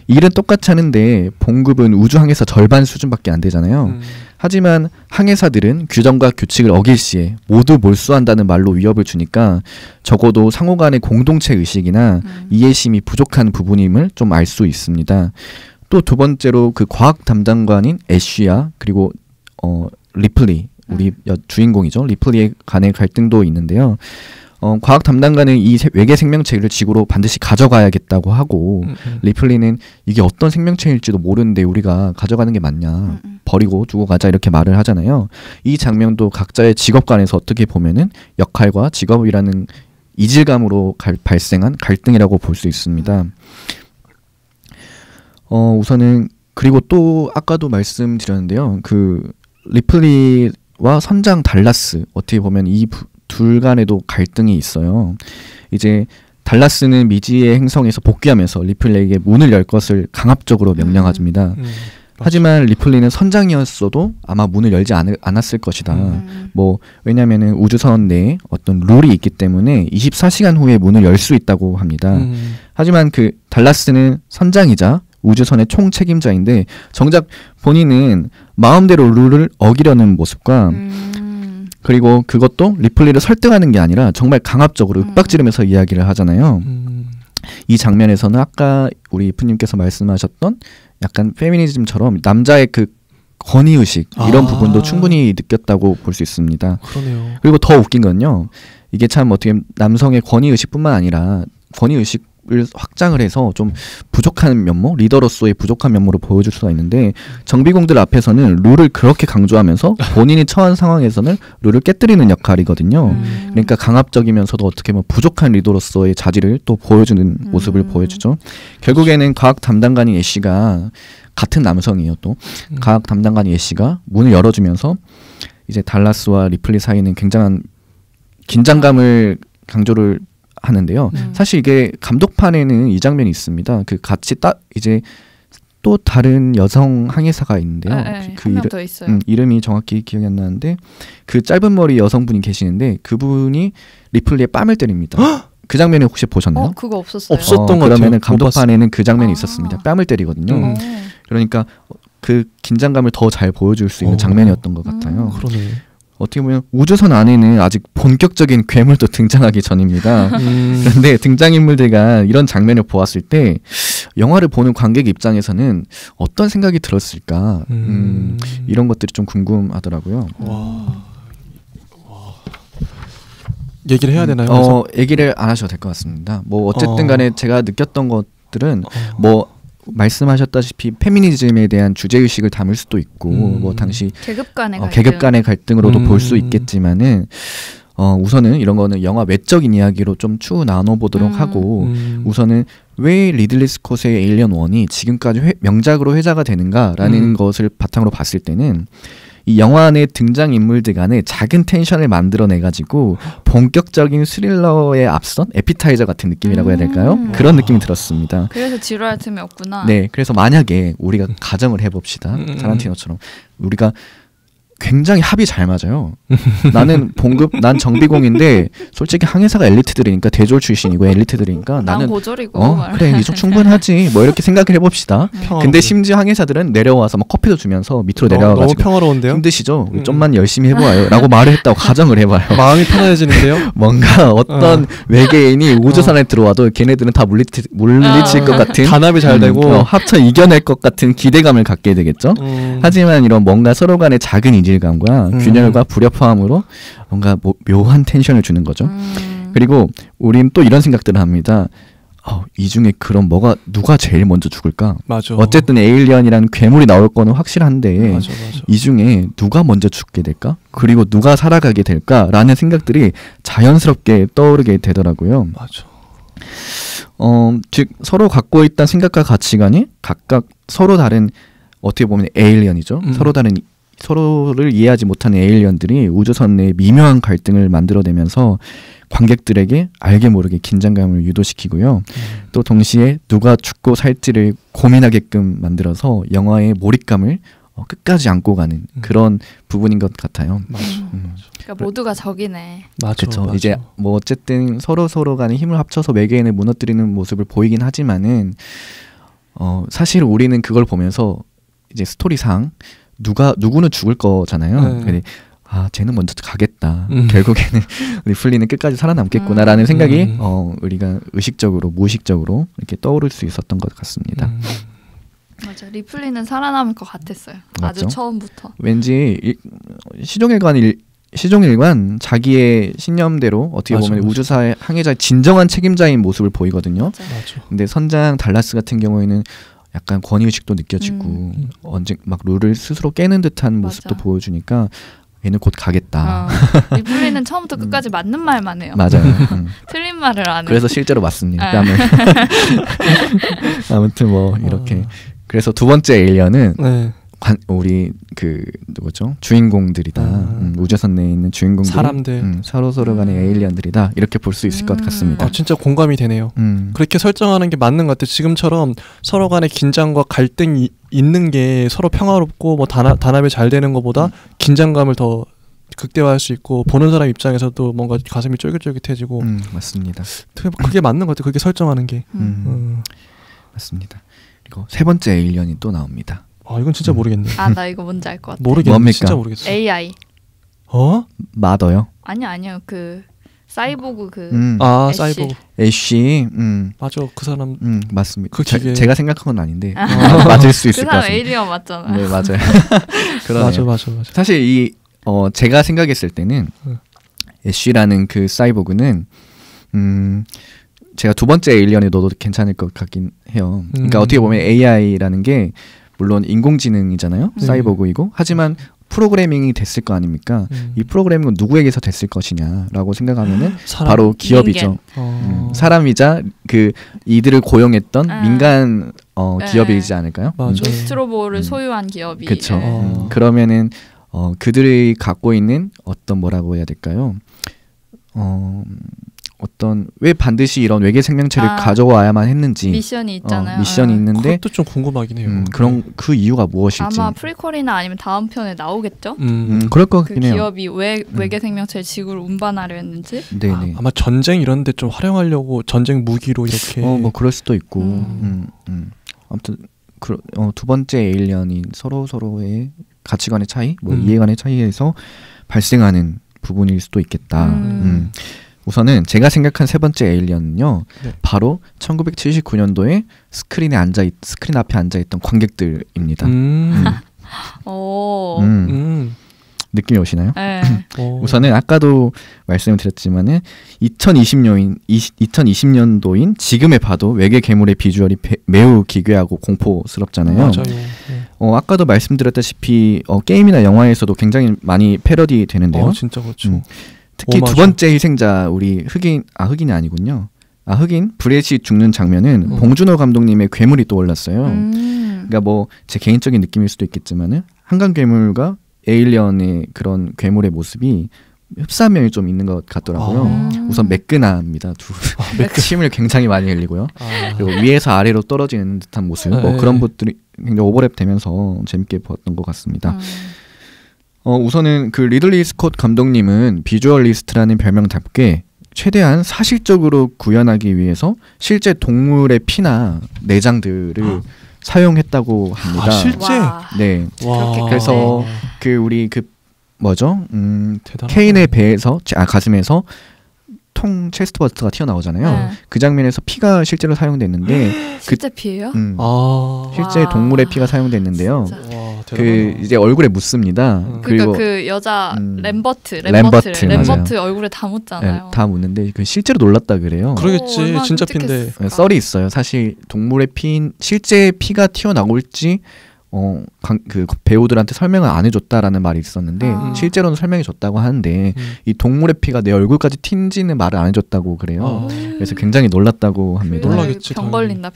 일은 똑같이 하는데 봉급은 우주항해사 절반 수준밖에 안 되잖아요. 하지만 항해사들은 규정과 규칙을 어길 시에 모두 몰수한다는 말로 위협을 주니까 적어도 상호 간의 공동체 의식이나 이해심이 부족한 부분임을 좀 알 수 있습니다. 또 두 번째로 그 과학 담당관인 애쉬야 그리고 리플리 우리 주인공이죠. 리플리의 간의 갈등도 있는데요. 과학 담당관은 이 외계 생명체를 지구로 반드시 가져가야겠다고 하고 리플리는 이게 어떤 생명체일지도 모르는데 우리가 가져가는 게 맞냐 버리고 두고 가자 이렇게 말을 하잖아요. 이 장면도 각자의 직업 간에서 어떻게 보면은 역할과 직업이라는 이질감으로 발생한 갈등이라고 볼 수 있습니다. 우선은 그리고 또 아까도 말씀드렸는데요. 그 리플리와 선장 달라스 어떻게 보면 이 둘 간에도 갈등이 있어요. 이제 달라스는 미지의 행성에서 복귀하면서 리플리에게 문을 열 것을 강압적으로 명령합니다. 하지만 리플리는 선장이었어도 아마 문을 열지 않았을 것이다. 뭐 왜냐하면은 우주선 내에 어떤 룰이 있기 때문에 24시간 후에 문을 열 수 있다고 합니다. 하지만 그 달라스는 선장이자 우주선의 총책임자인데 정작 본인은 마음대로 룰을 어기려는 모습과 그리고 그것도 리플리를 설득하는 게 아니라 정말 강압적으로 윽박지르면서 이야기를 하잖아요. 이 장면에서는 아까 우리 이프님께서 말씀하셨던 약간 페미니즘처럼 남자의 그 권위의식 이런 부분도 충분히 느꼈다고 볼 수 있습니다. 그러네요. 그리고 더 웃긴 건요. 이게 참 어떻게 남성의 권위의식뿐만 아니라 권위의식을 확장을 해서 좀 부족한 면모, 리더로서의 부족한 면모를 보여줄 수가 있는데 정비공들 앞에서는 룰을 그렇게 강조하면서 본인이 처한 상황에서는 룰을 깨뜨리는 역할이거든요. 그러니까 강압적이면서도 어떻게 보면 부족한 리더로서의 자질을 또 보여주는 모습을 보여주죠. 결국에는 과학 담당관인 애쉬가 같은 남성이에요. 또 과학 담당관인 애쉬가 문을 열어주면서 이제 달라스와 리플리 사이는 굉장한 긴장감을 강조를 하는데요. 사실 이게 감독판에는 이 장면이 있습니다. 그 같이 이제 또 다른 여성 항해사가 있는데요. 그 한 명 더 있어요. 이름이 정확히 기억이 안 나는데 그 짧은 머리 여성분이 계시는데 그분이 리플리의 뺨을 때립니다. 그 장면을 혹시 보셨나요? 그거 없었어요. 없었던 것 같아요. 그러면은 감독판에는 그 장면이 있었습니다. 뺨을 때리거든요. 그러니까 그 긴장감을 더 잘 보여줄 수 있는 장면이었던 것 같아요. 그러네. 어떻게 보면 우주선 안에는 아직 본격적인 괴물도 등장하기 전입니다. 그런데 등장인물들과 이런 장면을 보았을 때 영화를 보는 관객 입장에서는 어떤 생각이 들었을까 이런 것들이 좀 궁금하더라고요. 얘기를 해야 되나요? 얘기를 안 하셔도 될 것 같습니다. 뭐 어쨌든 간에 제가 느꼈던 것들은 뭐 말씀하셨다시피 페미니즘에 대한 주제의식을 담을 수도 있고 뭐 당시 계급 간의 갈등으로도 볼 수 있겠지만은 우선은 이런 거는 영화 외적인 이야기로 좀 추후 나눠보도록 하고 우선은 왜 리들리 스콧의 에일리언 1이 지금까지 명작으로 회자가 되는가라는 것을 바탕으로 봤을 때는 이 영화 내 등장인물들 간에 작은 텐션을 만들어내가지고 본격적인 스릴러에 앞선 에피타이저 같은 느낌이라고 해야 될까요? 그런 느낌이 들었습니다. 그래서 지루할 틈이 없구나. 네, 그래서 만약에 우리가 가정을 해봅시다. 타란티노처럼 우리가 굉장히 합이 잘 맞아요. 나는 난 정비공인데 솔직히 항해사가 엘리트들이니까 대졸 출신이고 엘리트들이니까 나는 고졸이고 그래 이 정도 충분하지 뭐 이렇게 생각을 해봅시다. 근데 심지어 항해사들은 내려와서 막 커피도 주면서 밑으로 내려와가지고 너무 평화로운데요? 힘드시죠? 좀만 열심히 해보아요 라고 말을 했다고 가정을 해봐요. 마음이 편안해지는데요? 뭔가 어떤 외계인이 우주선에 들어와도 걔네들은 다 물리칠 것 같은 단합이 잘 되고 합쳐 이겨낼 것 같은 기대감을 갖게 되겠죠. 하지만 이런 뭔가 서로 간의 작은 이질감과 균열과 불협화음으로 뭔가 묘한 텐션을 주는 거죠. 그리고 우린 또 이런 생각들을 합니다. 이 중에 그럼 누가 제일 먼저 죽을까? 맞아. 어쨌든 에일리언이라는 괴물이 나올 거는 확실한데 맞아. 이 중에 누가 먼저 죽게 될까? 그리고 누가 살아가게 될까라는 생각들이 자연스럽게 떠오르게 되더라고요. 맞아. 즉 서로 갖고 있던 생각과 가치관이 각각 서로 다른 어떻게 보면 에일리언이죠. 서로를 이해하지 못하는 에일리언들이 우주선 내에 미묘한 갈등을 만들어내면서 관객들에게 알게 모르게 긴장감을 유도시키고요. 또 동시에 누가 죽고 살지를 고민하게끔 만들어서 영화의 몰입감을 끝까지 안고 가는 그런 부분인 것 같아요. 그러니까 모두가 적이네. 그렇죠. 이제 뭐 어쨌든 서로 간에 힘을 합쳐서 외계인을 무너뜨리는 모습을 보이긴 하지만은 사실 우리는 그걸 보면서 이제 스토리상 누구는 죽을 거잖아요. 근데 쟤는 먼저 가겠다. 결국에는 리플리는 끝까지 살아남겠구나라는 생각이 우리가 의식적으로 무의식적으로 이렇게 떠오를 수 있었던 것 같습니다. 맞아. 리플리는 살아남을 것 같았어요. 맞죠? 아주 처음부터. 왠지 시종일관 자기의 신념대로 어떻게 보면 우주사의 항해자의 진정한 책임자인 모습을 보이거든요. 맞아. 근데 선장 달라스 같은 경우에는 약간 권위의식도 느껴지고 언제 막 룰을 스스로 깨는 듯한 모습도 보여주니까 얘는 곧 가겠다. 리플리는 처음부터 끝까지 맞는 말만 해요. 맞아요. 틀린 말을 안 해요. 그래서 실제로 맞습니다. 아무튼 뭐 이렇게 그래서 두 번째 에일리언은 네. 우리 그 누구죠? 주인공들이다. 우주선 내에 있는 주인공들, 사람들, 서로 간의 에일리언들이다. 이렇게 볼 수 있을 것 같습니다. 진짜 공감이 되네요. 그렇게 설정하는 게 맞는 것 같아요. 지금처럼 서로 간의 긴장과 갈등이 있는 게 서로 평화롭고 뭐 단합이 잘 되는 것보다 긴장감을 더 극대화할 수 있고 보는 사람 입장에서도 뭔가 가슴이 쫄깃쫄깃해지고 맞습니다. 그게 맞는 것 같아요. 그렇게 설정하는 게 맞습니다. 그리고 세 번째 에일리언이 또 나옵니다. 이건 진짜 모르겠네. 나 이거 뭔지 알 것 같아. 모르겠네. 뭡니까? 진짜 모르겠어. AI. 마더요? 아니요. 그 사이보그 애쉬. 사이보그. 애쉬. 맞아. 그 사람. 맞습니다. 그 기계. 제가 생각한 건 아닌데 맞을 수 있을 것 같습니다. 그 사람 에일리언 맞잖아요. 네, 맞아요. 맞아. 사실 제가 생각했을 때는 애쉬라는 그 사이보그는 제가 두 번째 에일리언에 넣어도 괜찮을 것 같긴 해요. 그러니까 어떻게 보면 AI라는 게 물론 인공지능이잖아요. 사이보그이고. 하지만 프로그래밍이 됐을 거 아닙니까? 이 프로그래밍은 누구에게서 됐을 것이냐라고 생각하면은 바로 기업이죠. 사람이자 그 이들을 고용했던 민간 기업이지 않을까요? 웨스트로보를 소유한 기업이. 그렇죠. 그러면은 그들이 갖고 있는 어떤 뭐라고 해야 될까요? 어떤 왜 반드시 이런 외계 생명체를 가져와야만 했는지 미션이 있잖아요. 미션이 있는데 그것도 좀 궁금하긴 해요. 그런 그 이유가 무엇일지 아마 프리퀄이나 아니면 다음 편에 나오겠죠. 그럴 것 같긴 해요. 기업이 왜 외계 생명체를 지구를 운반하려 했는지. 네네. 아마 전쟁 이런데 좀 활용하려고 전쟁 무기로 이렇게. 뭐 그럴 수도 있고. 아무튼 두 번째 에일리언이 서로의 가치관의 차이, 뭐 이해관의 차이에서 발생하는 부분일 수도 있겠다. 우선은 제가 생각한 세 번째 에일리언은요, 바로 1979년도에 스크린 앞에 앉아있던 관객들입니다. 느낌이 오시나요? 네. 우선은 아까도 말씀을 드렸지만은 2020년도인 지금에 봐도 외계 괴물의 비주얼이 매우 기괴하고 공포스럽잖아요. 맞아요. 아까도 말씀드렸다시피 게임이나 영화에서도 굉장히 많이 패러디 되는데요. 진짜 그렇죠. 특히 두 번째 희생자 우리 흑인이 아니군요. 흑인 브렛이 죽는 장면은 봉준호 감독님의 괴물이 떠올랐어요. 그러니까 뭐 제 개인적인 느낌일 수도 있겠지만은 한강 괴물과 에일리언의 그런 괴물의 모습이 흡사함이 좀 있는 것 같더라고요. 우선 매끈합니다. 침을 굉장히 많이 흘리고요. 그리고 위에서 아래로 떨어지는 듯한 모습, 뭐 그런 것들이 굉장히 오버랩되면서 재밌게 봤던 것 같습니다. 우선은 그 리들리 스콧 감독님은 비주얼리스트라는 별명답게 최대한 사실적으로 구현하기 위해서 실제 동물의 피나 내장들을 사용했다고 합니다. 실제? 네. 그래서 그 우리 그 뭐죠? 대단하다. 케인의 배에서 가슴에서 통 체스트버스터가 튀어나오잖아요. 그 장면에서 피가 실제로 사용됐는데 실제 피예요? 실제 동물의 피가 사용됐는데요. 그 이제 얼굴에 묻습니다. 그리고 그 여자 램버트 얼굴에 다 묻잖아요. 네, 다 묻는데 그 실제로 놀랐다 그래요. 그러겠지. 진짜 피인데. 썰이 있어요. 사실 동물의 실제 피가 튀어나올지 그 배우들한테 설명을 안 해줬다라는 말이 있었는데 실제로는 설명해줬다고 하는데 이 동물의 피가 내 얼굴까지 튄지는 말을 안 해줬다고 그래요. 그래서 굉장히 놀랐다고 합니다. 놀라겠지. 병 걸린다.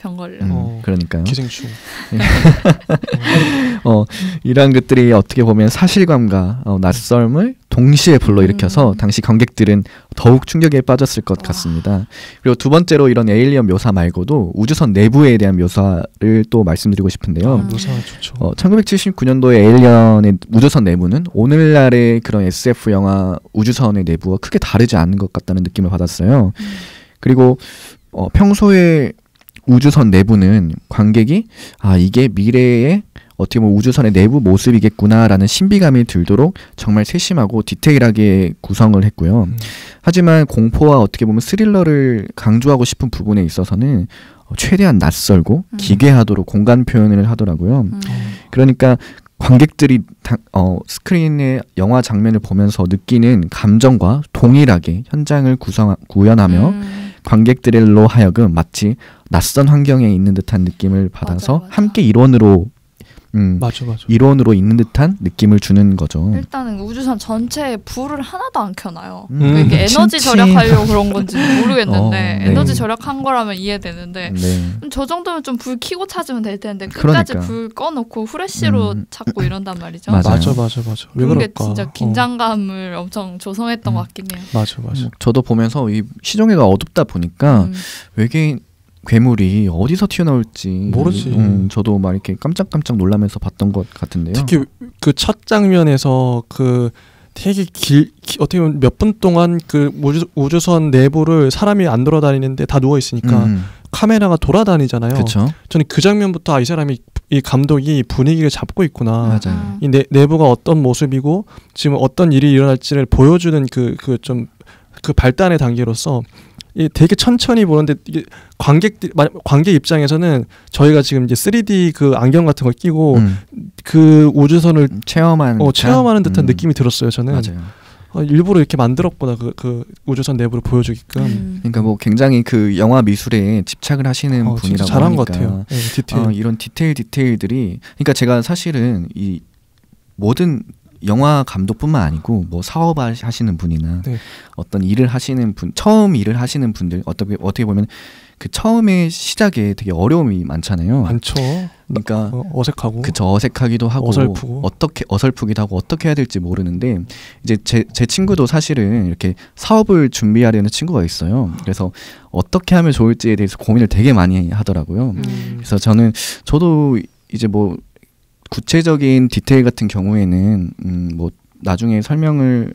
그러니까요. 기생충. 이러한 것들이 어떻게 보면 사실감과 낯설음을 동시에 불러일으켜서 당시 관객들은 더욱 충격에 빠졌을 것 같습니다. 그리고 두 번째로 이런 에일리언 묘사 말고도 우주선 내부에 대한 묘사를 또 말씀드리고 싶은데요. 묘사 좋죠. 1979년도의 에일리언의 우주선 내부는 오늘날의 그런 SF 영화 우주선의 내부와 크게 다르지 않은 것 같다는 느낌을 받았어요. 그리고 평소에 우주선 내부는 관객이 이게 미래의 어떻게 보면 우주선의 내부 모습이겠구나라는 신비감이 들도록 정말 세심하고 디테일하게 구성을 했고요. 하지만 공포와 어떻게 보면 스릴러를 강조하고 싶은 부분에 있어서는 최대한 낯설고 기괴하도록 공간 표현을 하더라고요. 그러니까 관객들이 스크린의 영화 장면을 보면서 느끼는 감정과 동일하게 현장을 구현하며 관객들로 하여금 마치 낯선 환경에 있는 듯한 느낌을 받아서 함께 일원으로 맞아. 일원으로 있는 듯한 느낌을 주는 거죠. 일단은 우주선 전체에 불을 하나도 안 켜놔요. 이게 에너지 절약하려고 그런 건지 모르겠는데 네. 에너지 절약한 거라면 이해되는데 저 정도면 좀 불 켜고 찾으면 될 텐데 끝까지 불 꺼놓고 후레쉬로 찾고 이런단 말이죠. 맞아. 왜 그게 그럴까? 진짜 긴장감을 엄청 조성했던 것 같긴 해요. 맞아. 저도 보면서 이 시종일관 어둡다 보니까 외계인 괴물이 어디서 튀어나올지 모르지. 저도 막 이렇게 깜짝깜짝 놀라면서 봤던 것 같은데요. 특히 그 첫 장면에서 그 되게 어떻게 보면 몇 분 동안 그 우주선 내부를 사람이 안 돌아다니는데 다 누워 있으니까 카메라가 돌아다니잖아요. 그쵸? 저는 그 장면부터 이 사람이 이 감독이 분위기를 잡고 있구나. 맞아요. 이 내부가 어떤 모습이고 지금 어떤 일이 일어날지를 보여주는 그 발단의 단계로서 이 되게 천천히 보는데 이게 관객 입장에서는 저희가 지금 이제 3D 그 안경 같은 걸 끼고 그 우주선을 체험하는 듯한 느낌이 들었어요. 저는. 맞아요. 일부러 이렇게 만들었구나 그 우주선 내부를 보여주게끔. 그러니까 뭐 굉장히 그 영화 미술에 집착을 하시는 분이라고 잘한 하니까 것 같아요. 네, 디테일. 이런 디테일들이 그러니까 제가 사실은 이 모든 영화 감독뿐만 아니고 뭐 사업 하시는 분이나 어떤 일을 하시는 분, 처음 일을 하시는 분들 어떻게 보면 그 처음에 시작에 되게 어려움이 많잖아요. 많죠. 그러니까 어색하고. 그쵸, 어색하기도 하고 어설프기도 하고 어떻게 해야 될지 모르는데 이제 제 친구도 사실은 이렇게 사업을 준비하려는 친구가 있어요. 그래서 어떻게 하면 좋을지에 대해서 고민을 되게 많이 하더라고요. 그래서 저도 이제 뭐 구체적인 디테일 같은 경우에는 뭐 나중에 설명을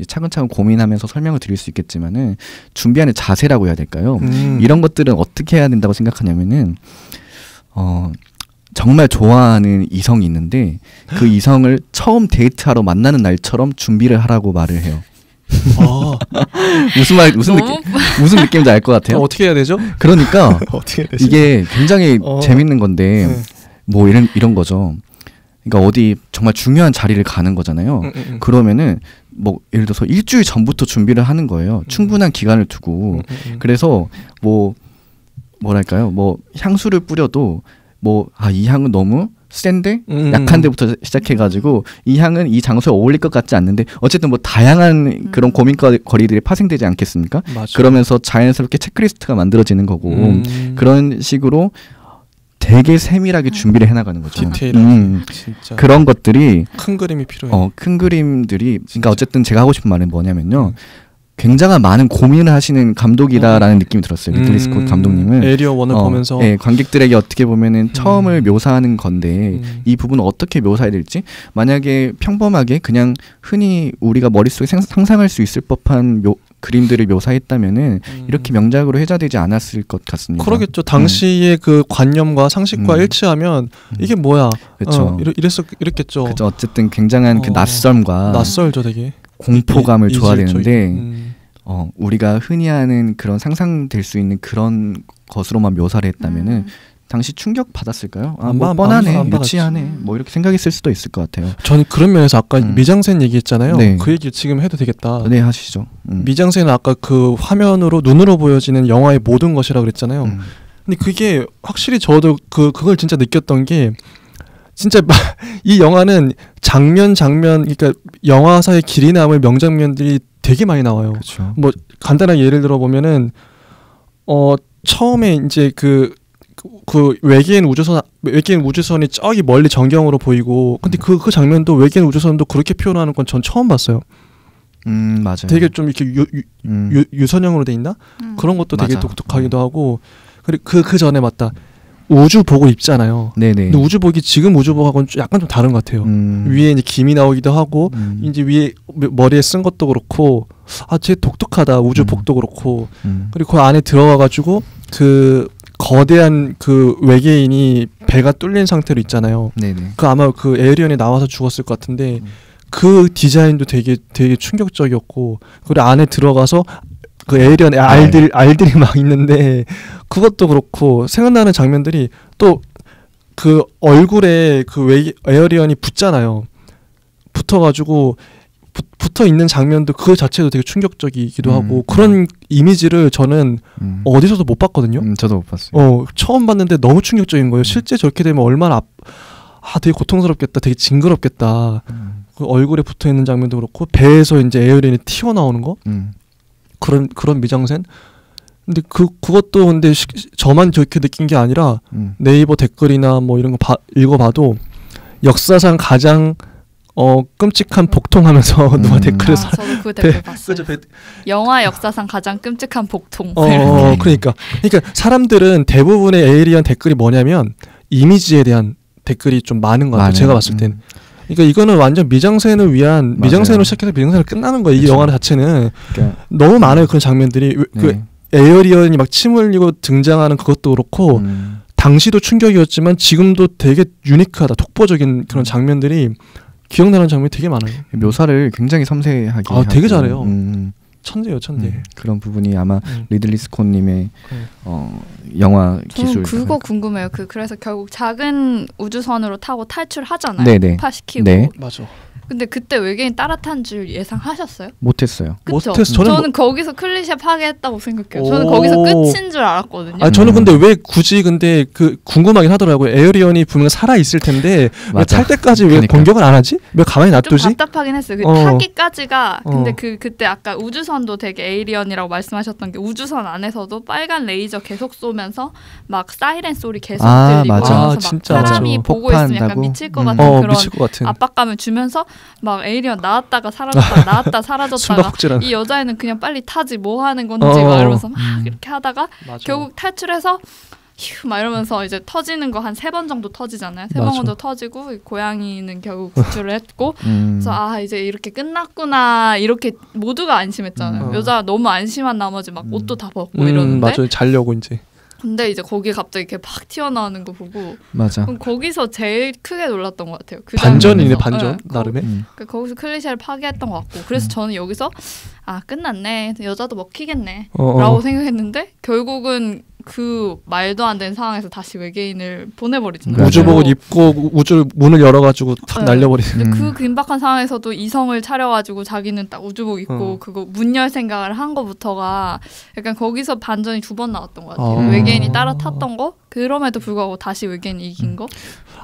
차근차근 고민하면서 설명을 드릴 수 있겠지만은 준비하는 자세라고 해야 될까요? 이런 것들은 어떻게 해야 된다고 생각하냐면은 정말 좋아하는 이성이 있는데 그 이성을 처음 데이트하러 만나는 날처럼 준비를 하라고 말을 해요. 무슨 느낌인지 알 것 같아요. 어떻게 해야 되죠? 그러니까 어떻게 해야 되죠? 이게 굉장히 재밌는 건데 뭐 이런 거죠. 그러니까 어디 정말 중요한 자리를 가는 거잖아요. 그러면은 뭐 예를 들어서 일주일 전부터 준비를 하는 거예요. 충분한 기간을 두고. 그래서 뭐 뭐랄까요? 뭐 향수를 뿌려도 뭐 이 향은 너무 센데 약한 데부터 시작해가지고 이 향은 이 장소에 어울릴 것 같지 않는데 어쨌든 뭐 다양한 그런 고민거리들이 파생되지 않겠습니까? 맞아. 그러면서 자연스럽게 체크리스트가 만들어지는 거고 그런 식으로 되게 세밀하게 준비를 해나가는 거죠. 진짜. 그런 것들이 큰 그림이 필요해요. 큰 그림들이 그러니까 어쨌든 제가 하고 싶은 말은 뭐냐면요. 굉장한 많은 고민을 하시는 감독이다라는 느낌이 들었어요. 리들리 스콧 감독님은 에리어 1을 보면서 관객들에게 어떻게 보면은 처음을 묘사하는 건데 이 부분을 어떻게 묘사해야 될지 만약에 평범하게 그냥 흔히 우리가 머릿속에 상상할 수 있을 법한 그림들을 묘사했다면은 이렇게 명작으로 회자되지 않았을 것 같습니다. 그러겠죠. 당시의 그 관념과 상식과 일치하면 이게 뭐야? 그렇죠. 이랬겠죠. 그렇죠. 어쨌든 굉장한 그 낯설죠, 되게 공포감을 줘야 되는데 우리가 흔히 하는 그런 상상될 수 있는 그런 것으로만 묘사를 했다면은 당시 충격 받았을까요? 뭐 뻔하네, 유치하네, 뭐 이렇게 생각했을 수도 있을 것 같아요. 저는 그런 면에서 아까 미장센 얘기했잖아요. 그 얘기 지금 해도 되겠다. 네, 하시죠. 미장센은 아까 그 화면으로 눈으로 보여지는 영화의 모든 것이라고 그랬잖아요. 근데 그게 확실히 저도 그걸 진짜 느꼈던 게 진짜 이 영화는 장면 그러니까 영화사의 길이 남을 명장면들이 되게 많이 나와요. 그쵸. 뭐 간단하게 예를 들어 보면은 처음에 이제 그 외계인 우주선이 저기 멀리 전경으로 보이고 근데 그 장면도 외계인 우주선도 그렇게 표현하는 건 전 처음 봤어요. 맞아요. 되게 좀 이렇게 유선형으로 돼 있나? 그런 것도 되게 독특하기도 하고 그리고 그 전에 맞다. 우주복을 입잖아요. 네네. 근데 우주복이 지금 우주복하고는 약간 좀 다른 것 같아요. 위에 이제 김이 나오기도 하고 이제 위에 머리에 쓴 것도 그렇고 되게 독특하다. 우주복도 그렇고 그리고 그 안에 들어가가지고 그 거대한 그 외계인이 배가 뚫린 상태로 있잖아요. 네네. 그 아마 그 에이리언이 나와서 죽었을 것 같은데 그 디자인도 되게 충격적이었고 그리고 안에 들어가서 그 에이리언 알들이 막 있는데 그것도 그렇고 생각나는 장면들이 또 그 얼굴에 그 에이리언이 붙잖아요. 붙어가지고 붙어 있는 장면도 그 자체도 되게 충격적이기도 하고 그런 이미지를 저는 어디서도 못 봤거든요. 저도 못 봤어요. 처음 봤는데 너무 충격적인 거예요. 실제 저렇게 되면 얼마나 되게 고통스럽겠다, 되게 징그럽겠다. 그 얼굴에 붙어 있는 장면도 그렇고 배에서 이제 에어리언이 튀어나오는 거 그런 미장센. 근데 그것도 근데 저만 그렇게 느낀 게 아니라 네이버 댓글이나 뭐 이런 거 읽어봐도 역사상 가장 끔찍한 복통하면서 누가 댓글을 저도 그 댓글 봤어요. 영화 역사상 가장 끔찍한 복통. 그러니까 사람들은 대부분의 에이리언 댓글이 뭐냐면 이미지에 대한 댓글이 좀 많은 것 같아요. 제가 봤을 때는. 그러니까 이거는 완전 미장센을 위한 미장센으로 시작해서 미장센으로 끝나는 거예요. 이 영화 자체는 너무 많아요. 그런 장면들이 그 에어리언이 막 침 흘리고 등장하는 그것도 그렇고 당시도 충격이었지만 지금도 되게 유니크하다, 독보적인 그런 장면들이 기억나는 장면이 되게 많아요. 묘사를 굉장히 섬세하게 되게 잘해요. 천재예요, 천재. 그런 부분이 아마 리들리 스콧님의 영화 기술. 저는 그거 궁금해요. 그래서 결국 작은 우주선으로 타고 탈출하잖아요. 네네. 폭파시키고. 네. 맞아. 근데 그때 외계인 따라탄 줄 예상하셨어요? 못했어요. 저는 거기서 클리셰 파괴했다고 생각해요. 저는 거기서 끝인 줄 알았거든요. 저는 근데 왜 굳이 근데 궁금하긴 하더라고요. 에어리언이 분명 살아 있을 텐데 왜 탈 때까지 왜 공격을 안 하지? 왜 가만히 놔두지? 좀 답답하긴 했어요. 타기까지가 근데 그때 아까 우주선도 되게 에이리언이라고 말씀하셨던 게 우주선 안에서도 빨간 레이저 계속 쏘면서 막 사이렌 소리 계속 들리고 막 사람이 보고 있으면 약간 미칠 것 같은 그런 압박감을 주면서 막 에이리언 나왔다가 사라졌다가 나왔다 사라졌다가 이 여자애는 그냥 빨리 타지 뭐 하는 건지 막 이러면서 막 이렇게 하다가 결국 탈출해서 휴 막 이러면서 이제 터지는 거 한 3번 정도 터지잖아요. 3번 정도 터지고 고양이는 결국 구출을 했고 그래서 이제 이렇게 끝났구나 이렇게 모두가 안심했잖아요. 여자가 너무 안심한 나머지 막 옷도 다 벗고 이러는데 맞아요. 자려고 이제. 근데 이제 거기에 갑자기 이렇게 팍 튀어나오는 거 보고 맞아. 그럼 거기서 제일 크게 놀랐던 것 같아요. 반전이네 반전 나름의. 거기서 클리셰를 파괴했던 것 같고 그래서 저는 여기서 끝났네 여자도 먹히겠네 라고 생각했는데 결국은 그 말도 안 되는 상황에서 다시 외계인을 보내버리잖아요. 우주복을 입고 우주 문을 열어가지고 탁 날려버리는. 그 긴박한 상황에서도 이성을 차려가지고 자기는 딱 우주복 입고 그거 문 열 생각을 한 거부터가 약간 거기서 반전이 2번 나왔던 것 같아요. 외계인이 따라탔던 거 그럼에도 불구하고 다시 외계인이 이긴 거.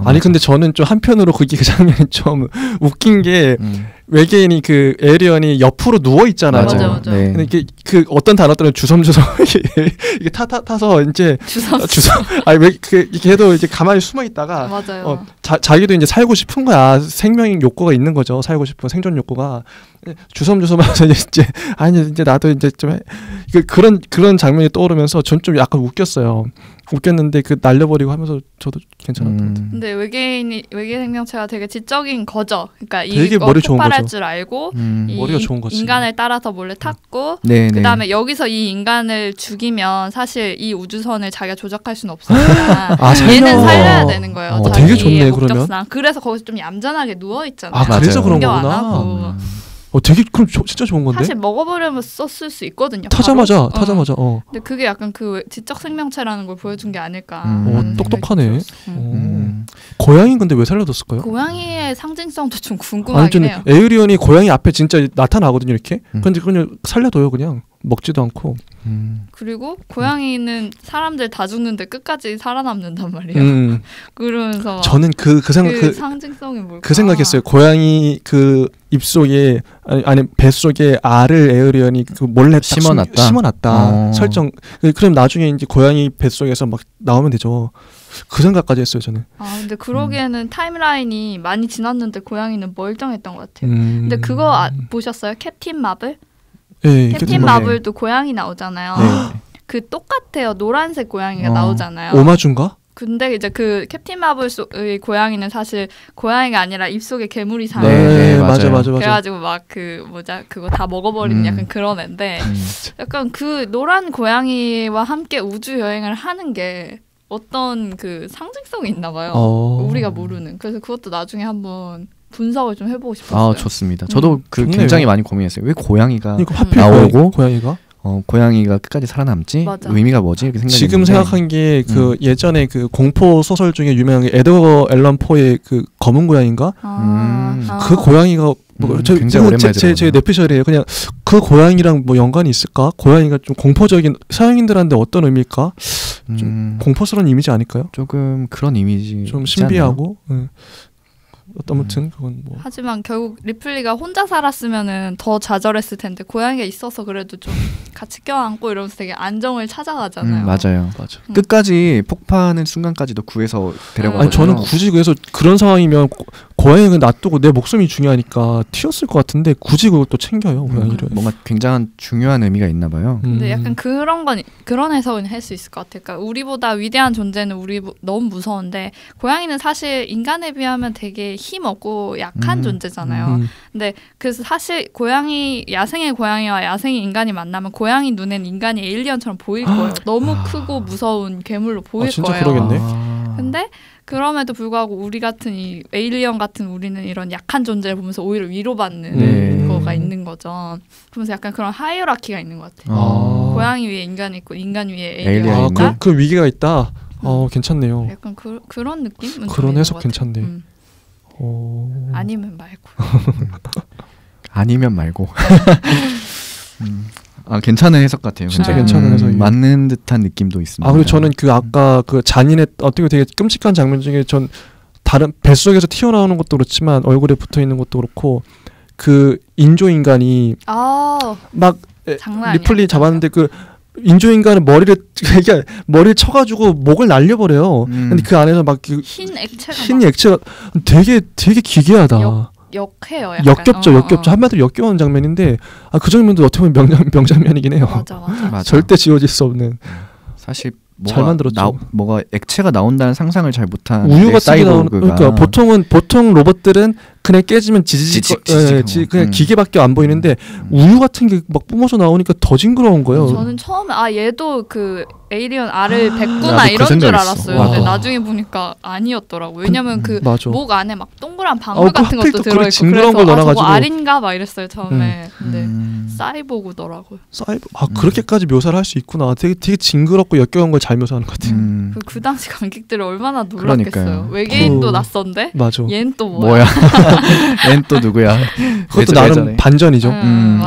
아니 근데 저는 좀 한편으로 그 장면이 좀 웃긴 게 외계인이 그 에이리언이 옆으로 누워 있잖아요. 맞아. 네. 근데 이게 그 어떤 단어들은 주섬주섬 이게 타서 이제 주섬 왜 이렇게 해도 이제 가만히 숨어 있다가 맞아요. 자기도 이제 살고 싶은 거야. 생명의 욕구가 있는 거죠. 살고 싶은 생존 욕구가 주섬주섬하면서 이제 나도 이제 좀 그런 장면이 떠오르면서 전 좀 약간 웃겼는데 그 날려버리고 하면서 저도 괜찮았던 것 같아요. 근데 외계인 생명체가 되게 지적인 거죠. 그러니까 되게 머리 좋은 폭발할 거죠. 줄 알고 머리가 좋은 거지. 인간을 따라서 몰래 탔고 그다음에 여기서 이 인간을 죽이면 사실 이 우주선을 자기가 조작할 수는 없으니까 얘는 살려야 되는 거예요. 되게 좋네 목적상. 그러면. 그래서 거기서 좀 얌전하게 누워 있잖아요. 그래서 그런 공격 거구나. 안 하고. 되게 그럼 진짜 좋은 건데. 사실 먹어버리면 썼을 수 있거든요. 타자마자. 근데 그게 약간 그 지적 생명체라는 걸 보여준 게 아닐까. 똑똑하네. 고양이 근데 왜 살려뒀을까요? 고양이의 상징성도 좀 궁금하긴 해요. 에이리언이 고양이 앞에 진짜 나타나거든요 이렇게. 근데 그냥 살려둬요 그냥. 먹지도 않고. 그리고 고양이는 사람들 다 죽는데 끝까지 살아남는단 말이에요. 그러면서 저는 그 상징성이 뭘까? 그 생각했어요. 고양이 그 입속에 아니 뱃속에 알을 에어리언이 그 몰래 심어놨다. 설정. 그럼 나중에 이제 고양이 뱃속에서 막 나오면 되죠. 그 생각까지 했어요 저는. 근데 그러기에는 타임라인이 많이 지났는데 고양이는 멀쩡했던 것 같아요. 근데 그거 보셨어요? 캡틴 마블? 네, 캡틴 마블도 고양이 나오잖아요. 네. 그 똑같아요. 노란색 고양이가 나오잖아요. 오마주인가? 근데 이제 그 캡틴 마블의 고양이는 사실 고양이가 아니라 입속에 괴물이 사는. 네, 맞아. 그래가지고 막 그거 다 먹어버리는 약간 그런 애인데 약간 그 노란 고양이와 함께 우주 여행을 하는 게 어떤 그 상징성이 있나 봐요. 우리가 모르는. 그래서 그것도 나중에 한번 분석을 좀 해보고 싶었어요. 좋습니다. 저도 굉장히 많이 고민했어요. 왜 고양이가 나오고 고양이가? 고양이가 끝까지 살아남지? 맞아. 의미가 뭐지? 이렇게 생각했는데 지금 생각한 게 그 예전에 그 공포 소설 중에 유명한 게 에드거 앨런 포의 그 검은 고양이인가? 그 고양이가 굉장히 오랜만에 제 내피셜이에요. 그냥 그 고양이랑 뭐 연관이 있을까? 고양이가 좀 공포적인 서양인들한테 어떤 의미일까? 좀 공포스러운 이미지 아닐까요? 조금 그런 이미지 좀 신비하고 아무튼 그건 뭐. 하지만 결국 리플리가 혼자 살았으면은 더 좌절했을 텐데 고양이가 있어서 그래도 좀 같이 껴안고 이러면서 되게 안정을 찾아가잖아요. 맞아요. 끝까지 폭파하는 순간까지도 구해서 데려가거든요. 아니 저는 굳이 그래서 그런 상황이면 고양이를 놔두고 내 목숨이 중요하니까 튀었을 것 같은데 굳이 그걸 또 챙겨요 고양이를. 뭔가 굉장한 중요한 의미가 있나 봐요. 근데 약간 그런 해석은 할 수 있을 것 같아요. 그러니까 우리보다 위대한 존재는 너무 무서운데 고양이는 사실 인간에 비하면 되게 힘없고 약한 존재잖아요. 근데 그래서 사실 야생의 고양이와 야생의 인간이 만나면 고양이 눈엔 인간이 에일리언처럼 보일 거예요. 너무 크고 무서운 괴물로 보일 진짜 거예요. 그러겠네. 근데 그럼에도 불구하고 우리 같은 이 에일리언 같은 우리는 이런 약한 존재를 보면서 오히려 위로받는 거가 있는 거죠. 그러면서 약간 그런 하이어라키가 있는 것 같아요. 고양이 위에 인간이 있고 인간 위에 에일리언이 있다. 그 위기가 있다. 괜찮네요. 약간 그런 느낌? 그런 해석 괜찮네. 아니면 말고. 아니면 말고. 괜찮은 해석 같아요. 진짜 괜찮은 해석이 맞는 듯한 느낌도 있습니다. 그리고 저는 그 아까 그 잔인의 어떻게 되게 끔찍한 장면 중에 전 다른 뱃속에서 튀어나오는 것도 그렇지만 얼굴에 붙어 있는 것도 그렇고 그 인조인간이 막 리플리 잡았는데 그 인조인간은 머리를 쳐가지고 목을 날려버려요. 근데 그 안에서 막 그 흰 액체가 되게 기괴하다. 역해요. 역겹죠. 한마디로 역겨운 장면인데 그 장면도 어떻게 보면 명장면이긴 해요. 맞아. 절대 지워질 수 없는. 사실 잘 만들었죠. 뭐가 액체가 나온다는 상상을 잘 못한 우유 같은 게 나오는. 그러니까 보통 로봇들은 그냥 깨지면 그냥 기계밖에 안 보이는데 우유 같은 게 막 뿜어져 나오니까 더 징그러운 거예요. 저는 처음에 얘도 그 에이리언 알을 뱉구나 이런 줄 알았어요. 근데 나중에 보니까 아니었더라고요. 왜냐면 그 목 안에 막 동그란 방울 같은 것도 들어있고 징그러운 걸 넣어가지고 저거 알인가 막 이랬어요 처음에. 근데 사이보그더라고요. 그렇게까지 묘사를 할 수 있구나. 되게 징그럽고 역겨운 걸 잘 묘사하는 것 같아요. 그 당시 관객들이 얼마나 놀랐겠어요. 그러니까요. 외계인도 낯선데 맞아. 얘는 또 뭐야? 얘는 또 누구야? 그것도 나름 반전이죠.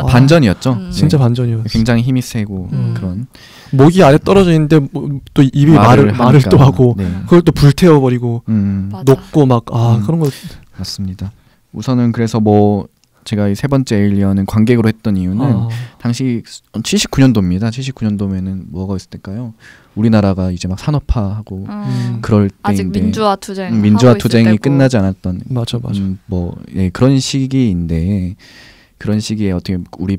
반전이었죠. 진짜 반전이었어. 굉장히 힘이 세고 그런. 목이 아래 떨어져 있는데 또 입이 말을 또 하고 그걸 또 불태워버리고 녹고 막 그런 거 맞습니다. 우선은 그래서 제가 이 세 번째 에일리언은 관객으로 했던 이유는 당시 79년도입니다. 79년도면은 뭐가 있을까요? 우리나라가 이제 막 산업화하고 그럴 때인데 아직 민주화 투쟁이 끝나지 않았던 맞아. 그런 시기인데 그런 시기에 어떻게 우리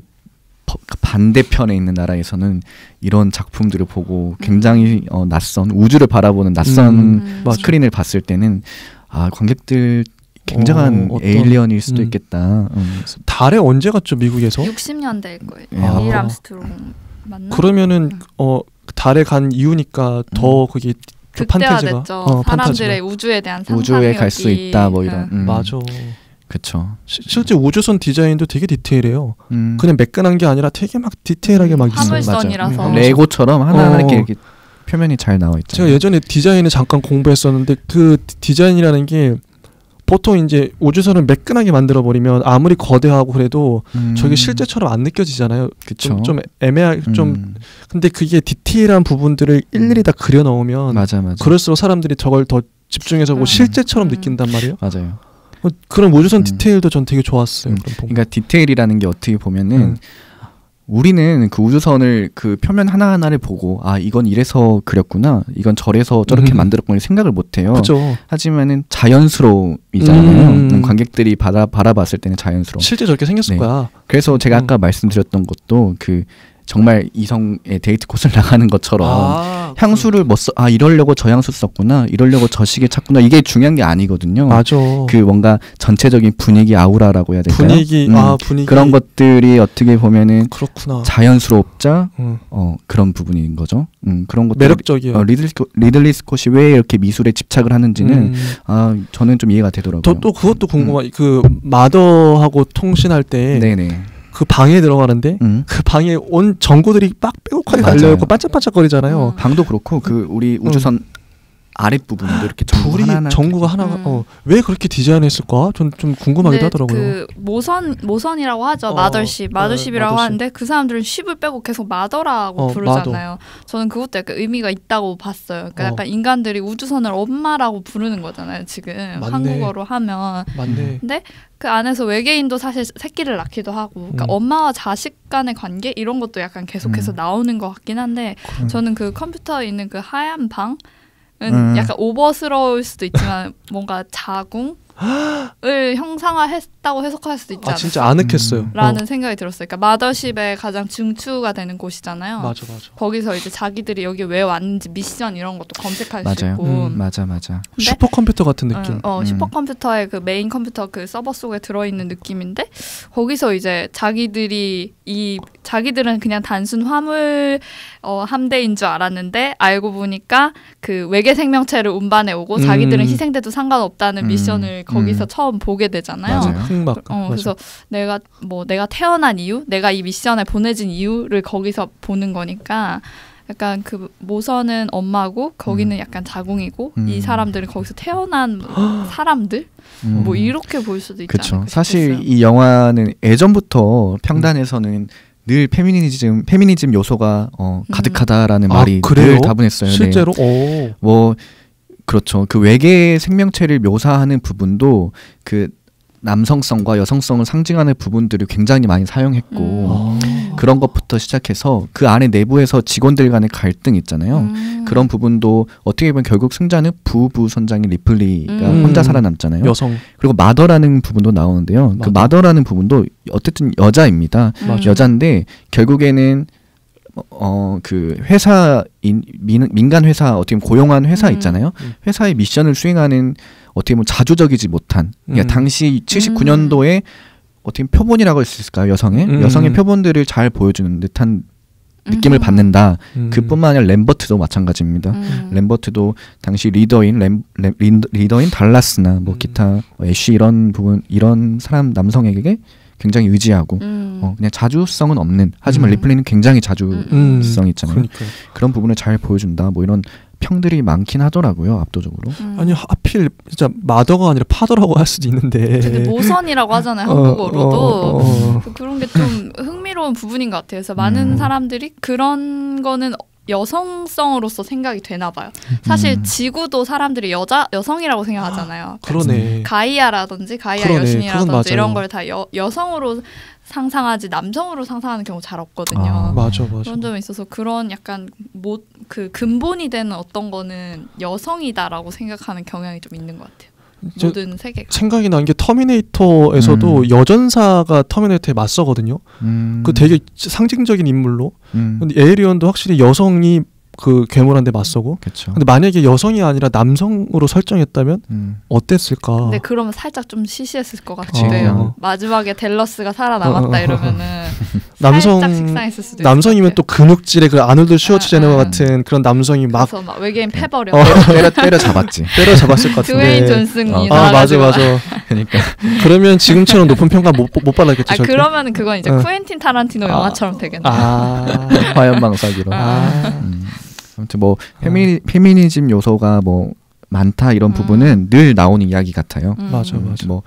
반대편에 있는 나라에서는 이런 작품들을 보고 굉장히 낯선 우주를 바라보는 낯선 스크린을 봤을 때는 관객들 굉장한 에일리언일 수도 있겠다. 달에 언제 갔죠 미국에서? 60년대일 거예요. 닐 암스트롱 맞나? 그러면은 달에 간 이유니까 더 그게 판타지가 사람들의 우주에 대한 상상력이 우주에 갈 수 있다 이런. 맞아. 그쵸. 실제 우주선 디자인도 되게 디테일해요. 그냥 매끈한 게 아니라 되게 막 디테일하게 막 있어요. 화물선이라서 레고처럼 하나하나 이렇게 표면이 잘 나와 있죠. 제가 예전에 디자인을 잠깐 공부했었는데 그 디자인이라는 게 보통 이제 우주선을 매끈하게 만들어 버리면 아무리 거대하고 그래도 저게 실제처럼 안 느껴지잖아요. 그쵸. 좀 근데 그게 디테일한 부분들을 일일이 다 그려 넣으면 맞아. 그럴수록 사람들이 저걸 더 집중해서 보고 실제처럼 느낀단 말이에요. 맞아요. 그런 우주선 디테일도 전 되게 좋았어요. 그러니까 디테일이라는 게 어떻게 보면은 우리는 그 우주선을 그 표면 하나하나를 보고 이건 이래서 그렸구나, 이건 저래서 저렇게 만들었구나 생각을 못해요. 그쵸. 하지만은 자연스러움이잖아요. 관객들이 바라봤을 때는 자연스러움. 실제 저렇게 생겼을 거야. 그래서 제가 아까 말씀드렸던 것도 그 정말 이성의 데이트 코스를 나가는 것처럼 향수를 이러려고 저 향수 썼구나, 이러려고 저 시계 찾구나, 이게 중요한 게 아니거든요. 맞아. 그 뭔가 전체적인 분위기, 아우라라고 해야 될까요? 분위기. 그런 것들이 어떻게 보면은 그렇구나. 자연스럽자 그런 부분인 거죠. 그런 것들 매력적이에요. 리들리 스콧이 왜 이렇게 미술에 집착을 하는지는 저는 좀 이해가 되더라고요. 또 그것도 궁금한. 그 마더하고 통신할 때. 네네. 그 방에 들어가는데 그 방에 온 전구들이 빡 빼곡하게 달려있고 반짝반짝거리잖아요. 방도 그렇고 그 우리 우주선 아랫부분도 이렇게 불이 전구가 하나가 왜 그렇게 디자인했을까? 좀 궁금하기도 하더라고요. 그 모선이라고 하죠. 마더십이라고 하는데 그 사람들은 쉽을 빼고 계속 마더라고 부르잖아요. 마더. 저는 그것도 약간 의미가 있다고 봤어요. 그러니까 약간 인간들이 우주선을 엄마라고 부르는 거잖아요. 지금 맞네. 한국어로 하면. 맞네. 근데 그 안에서 외계인도 사실 새끼를 낳기도 하고 그러니까 엄마와 자식 간의 관계 이런 것도 약간 계속해서 나오는 것 같긴 한데 저는 그 컴퓨터에 있는 그 하얀 방 약간 오버스러울 수도 있지만 뭔가 자궁을 형상화했다고 해석할 수도 있지 않을까? 진짜 아늑했어요. 라는 생각이 들었어요. 그러니까 마더십의 가장 중추가 되는 곳이잖아요. 맞아. 거기서 이제 자기들이 여기 왜 왔는지 미션 이런 것도 검색할 수 있고. 맞아. 슈퍼컴퓨터 같은 느낌. 슈퍼컴퓨터의 그 메인 컴퓨터 그 서버 속에 들어있는 느낌인데 거기서 이제 자기들은 그냥 단순 화물 함대인 줄 알았는데 알고 보니까 그 외계 생명체를 운반해 오고 자기들은 희생돼도 상관없다는 미션을 거기서 처음 보게 되잖아요. 흑막. 그래서 내가 태어난 이유, 내가 이 미션에 보내진 이유를 거기서 보는 거니까 약간 그 모선은 엄마고 거기는 약간 자궁이고 이 사람들은 거기서 태어난 사람들 뭐 이렇게 볼 수도 있지 않을까 싶었어요. 사실 이 영화는 예전부터 평단에서는 늘 페미니즘 요소가 가득하다라는 말이 늘 다분했어요. 실제로? 네. 그렇죠. 그 외계 생명체를 묘사하는 부분도 그 남성성과 여성성을 상징하는 부분들을 굉장히 많이 사용했고 그런 것부터 시작해서 그 안에 내부에서 직원들 간의 갈등 있잖아요. 그런 부분도 어떻게 보면 결국 승자는 부선장인 리플리가 혼자 살아남잖아요. 여성. 그리고 마더라는 부분도 나오는데요. 그 마더라는 부분도 어쨌든 여자입니다. 여자인데 결국에는 그 회사인 민간 회사 어떻게 보면 고용한 회사 있잖아요. 회사의 미션을 수행하는 어떻게 보면 자주적이지 못한 그러니까 당시 79년도에 어떻게 보면 표본이라고 할 수 있을까요? 여성의 표본들을 잘 보여주는 듯한 느낌을 받는다. 그뿐만 아니라 램버트도 마찬가지입니다. 램버트도 당시 리더인 달라스나 뭐 기타 애쉬 이런 사람 남성에게 굉장히 의지하고 그냥 자주성은 없는 하지만 리플리는 굉장히 자주성이 있잖아요. 그러니까요. 그런 부분을 잘 보여준다. 뭐 이런 평들이 많긴 하더라고요. 압도적으로. 아니 하필 진짜 마더가 아니라 파더라고 할 수도 있는데. 근데 모선이라고 하잖아요. 한국어로도. 그런 게 좀 흥미로운 부분인 것 같아요. 그래서 많은 사람들이 그런 거는 여성성으로서 생각이 되나 봐요. 사실 지구도 사람들이 여성이라고 생각하잖아요. 그러네. 가이아라든지 가이아 여신이라든지 이런 걸 다 여성으로 상상하지 남성으로 상상하는 경우 잘 없거든요. 맞아. 그런 점에 있어서 그런 약간 그 근본이 되는 어떤 거는 여성이다라고 생각하는 경향이 좀 있는 것 같아요. 모든 세계가. 생각이 난 게 터미네이터에서도 여전사가 터미네이터에 맞서거든요. 그 되게 상징적인 인물로. 근데 에이리언도 확실히 여성이 그 괴물한테 맞서고. 그쵸. 근데 만약에 여성이 아니라 남성으로 설정했다면 어땠을까? 근데 그러면 살짝 좀 시시했을 것 같은데요. 마지막에 델러스가 살아남았다 이러면은 살짝 식상했을 수도 있을 남성이면 또 근육질의 그 아놀드 슈워츠제네거 같은 그런 남성이 막 외계인 패버려. 때려 잡았지. 때려 잡았을 것 같은데. 드웨인 존슨이 맞아. 그러니까 그러면 지금처럼 높은 평가 못 받았겠죠. 그러면은 그건 이제 쿠엔틴 타란티노 영화처럼 되겠네. 화염방사기로. 아무튼 뭐 페미니즘 요소가 뭐 많다 이런 부분은 늘 나오는 이야기 같아요. 맞아. 뭐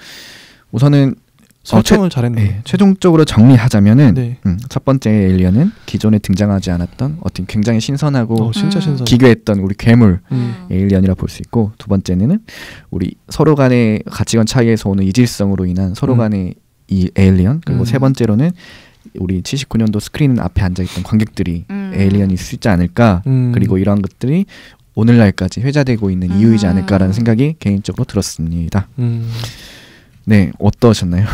우선은 설정을 잘했네. 최종적으로 정리하자면은 첫 번째 에일리언은 기존에 등장하지 않았던 어떤 굉장히 신선하고 진짜 신선. 기괴했던 우리 괴물 에일리언이라 볼 수 있고, 두 번째는 우리 서로 간의 가치관 차이에서 오는 이질성으로 인한 서로 간의 이 에일리언, 그리고 세 번째로는 우리 79년도 스크린 앞에 앉아있던 관객들이 에일리언일 수 있지 않을까, 그리고 이러한 것들이 오늘날까지 회자되고 있는 이유이지 않을까라는 생각이 개인적으로 들었습니다. 네, 어떠셨나요?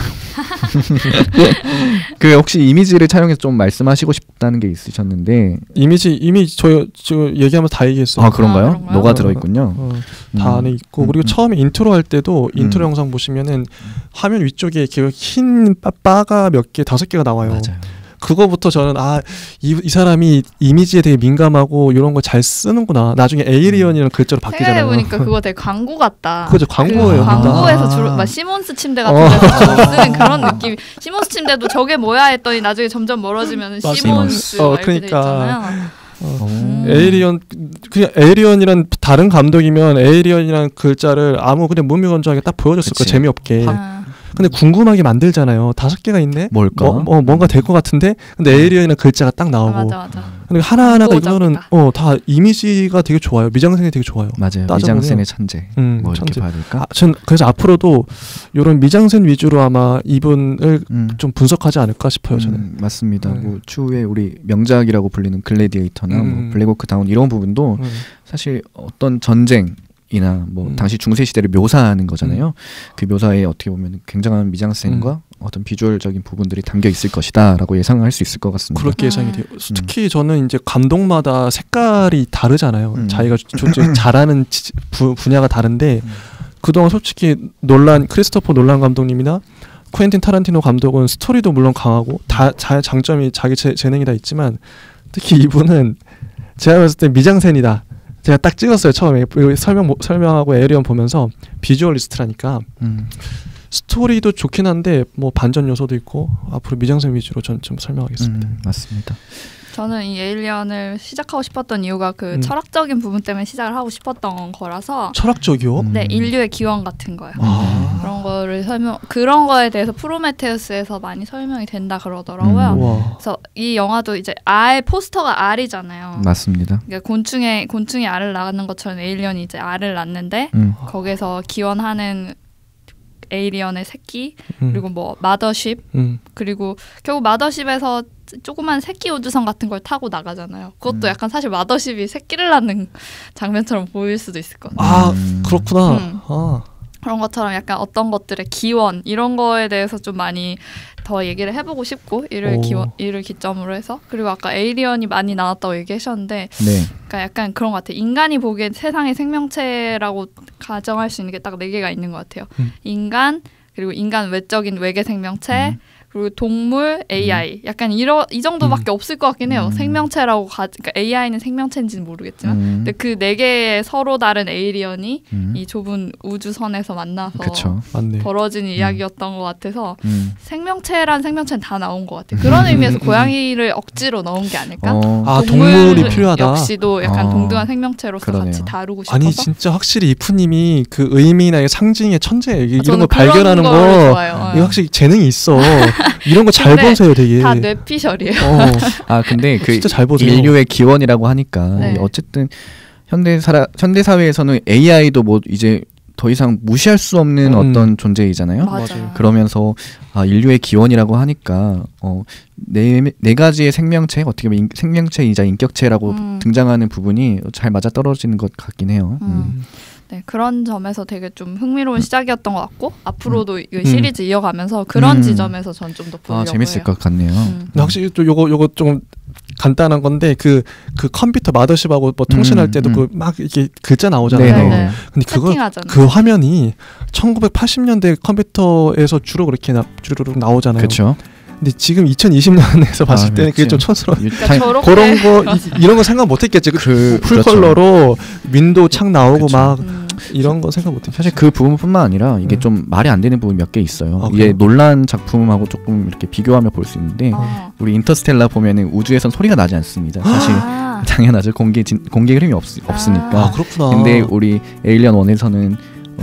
그 혹시 이미지를 촬영해서 좀 말씀하시고 싶다는 게 있으셨는데. 이미 저 얘기하면서 다 얘기했어요. 그런가요? 녹아 들어있군요. 다 안에 있고, 그리고 처음에 인트로 할 때도 인트로 영상 보시면은 화면 위쪽에 흰 바가 몇 개, 5개가 나와요. 맞아요. 그거부터 저는 이 사람이 이미지에 되게 민감하고 이런 걸 잘 쓰는구나. 나중에 에이리언이라는 글자로 바뀌잖아요. 생각해보니까 그거 되게 광고 같다. 그죠, 광고예요. 광고에서 주로 막 시몬스 침대 같은 데서 주로 쓰는 그런 느낌. 시몬스 침대도 저게 뭐야 했더니 나중에 점점 멀어지면 시몬스 이렇게 돼 있잖아요. 에이리언 그냥 에이리언이란 다른 감독이면 에이리언이란 글자를 아무 그냥 무미건조하게 딱 보여줬을 거 재미없게. 근데 궁금하게 만들잖아요. 5개가 있네. 뭘까? 뭔가 될 것 같은데. 근데 에이리언이라는 글자가 딱 나오고. 맞아. 근데 하나하나가 이거는 다 이미지가 되게 좋아요. 미장센이 되게 좋아요. 맞아요. 미장센의 천재. 뭐 이렇게 천재. 봐야 될까? 전 그래서 앞으로도 이런 미장센 위주로 아마 이분을 좀 분석하지 않을까 싶어요. 저는. 맞습니다. 뭐 추후에 우리 명작이라고 불리는 글래디에이터나 뭐 블랙호크 다운 이런 부분도 사실 어떤 전쟁 이나 뭐 당시 중세 시대를 묘사하는 거잖아요. 그 묘사에 어떻게 보면 굉장한 미장센과 어떤 비주얼적인 부분들이 담겨 있을 것이다라고 예상할 수 있을 것 같습니다. 그렇게 예상이 돼요. 특히 저는 이제 감독마다 색깔이 다르잖아요. 자기가 잘하는 분야가 다른데 그동안 솔직히 크리스토퍼 놀란 감독님이나 쿠엔틴 타란티노 감독은 스토리도 물론 강하고 다 장점이 자기 재능이 다 있지만 특히 이분은 제가 봤을 때 미장센이다. 제가 딱 찍었어요. 처음에 설명하고 에이리언 보면서 비주얼리스트라니까 스토리도 좋긴 한데 뭐 반전 요소도 있고 앞으로 미장센 위주로 전 좀 설명하겠습니다. 맞습니다. 저는 이 에이리언을 시작하고 싶었던 이유가 그 철학적인 부분 때문에 시작을 하고 싶었던 거라서. 철학적이요? 네, 인류의 기원 같은 거요. 그런 거를 그런 거에 대해서 프로메테우스에서 많이 설명이 된다 그러더라고요. 그래서 이 영화도 이제 포스터가 알이잖아요. 맞습니다. 그러니까 곤충이 알을 낳는 것처럼 에이리언이 이제 알을 낳는데 거기서 기원하는 에이리언의 새끼 그리고 뭐 마더십 그리고 결국 마더십에서 조그만 새끼 우주선 같은 걸 타고 나가잖아요. 그것도 약간 사실 마더십이 새끼를 낳는 장면처럼 보일 수도 있을 것 같아요. 그렇구나. 그런 것처럼 약간 어떤 것들의 기원 이런 거에 대해서 좀 많이 더 얘기를 해보고 싶고 이를 기점으로 해서 그리고 아까 에이리언이 많이 나왔다고 얘기하셨는데 그러니까 약간 그런 것 같아요. 인간이 보기엔 세상의 생명체라고 가정할 수 있는 게 딱 4개가 있는 것 같아요. 인간 그리고 인간 외적인 외계 생명체 그리고 동물, AI 약간 이 정도밖에 없을 것 같긴 해요. 생명체라고 그러니까 AI는 생명체인지는 모르겠지만 근데 그 4개의 서로 다른 에이리언이 이 좁은 우주선에서 만나서 벌어진 이야기였던 것 같아서 생명체란 생명체는 다 나온 것 같아요. 그런 의미에서 고양이를 억지로 넣은 게 아닐까? 동물이 필요하다. 역시도 약간 동등한 생명체로서 같이 다루고 싶어서. 아니 진짜 확실히 이프님이 그 의미나 상징의 천재 이런 거 발견하는 거 이거 확실히 재능이 있어. 이런 거 잘 보세요, 되게. 다 뇌피셜이에요. 근데 그 진짜 잘 보세요. 인류의 기원이라고 하니까 어쨌든 현대 사회에서는 AI도 뭐 이제 더 이상 무시할 수 없는 어떤 존재이잖아요. 맞아요. 그러면서 인류의 기원이라고 하니까 네 가지의 생명체 어떻게 보면 생명체이자 인격체라고 등장하는 부분이 잘 맞아 떨어지는 것 같긴 해요. 네, 그런 점에서 되게 좀 흥미로운 시작이었던 것 같고 앞으로도 이 시리즈 이어가면서 그런 지점에서 전 좀 더 보려고 재밌을 해요. 것 같네요. 근데 확실히 또 요거 좀 간단한 건데 그 컴퓨터 마더십하고 뭐 통신할 때도 그 막 이렇게 글자 나오잖아요. 근데 그 화면이 1980년대 컴퓨터에서 주로 그렇게 주르륵 나오잖아요. 그렇죠. 근데 지금 2020년에서 봤을 때는 그게 좀 촌스러워. 그러니까 그런 거 이런 거 생각 못 했겠지. 풀 컬러로 윈도우 창 나오고 막 이런 거 생각 못 했겠지. 사실 그 부분뿐만 아니라 이게 좀 말이 안 되는 부분 몇 개 있어요. 이게 논란 작품하고 조금 이렇게 비교하며 볼 수 있는데 우리 인터스텔라 보면은 우주에선 소리가 나지 않습니다. 사실 당연하죠. 공기 흐름이 없으니까. 그렇구나. 근데 우리 에일리언 1에서는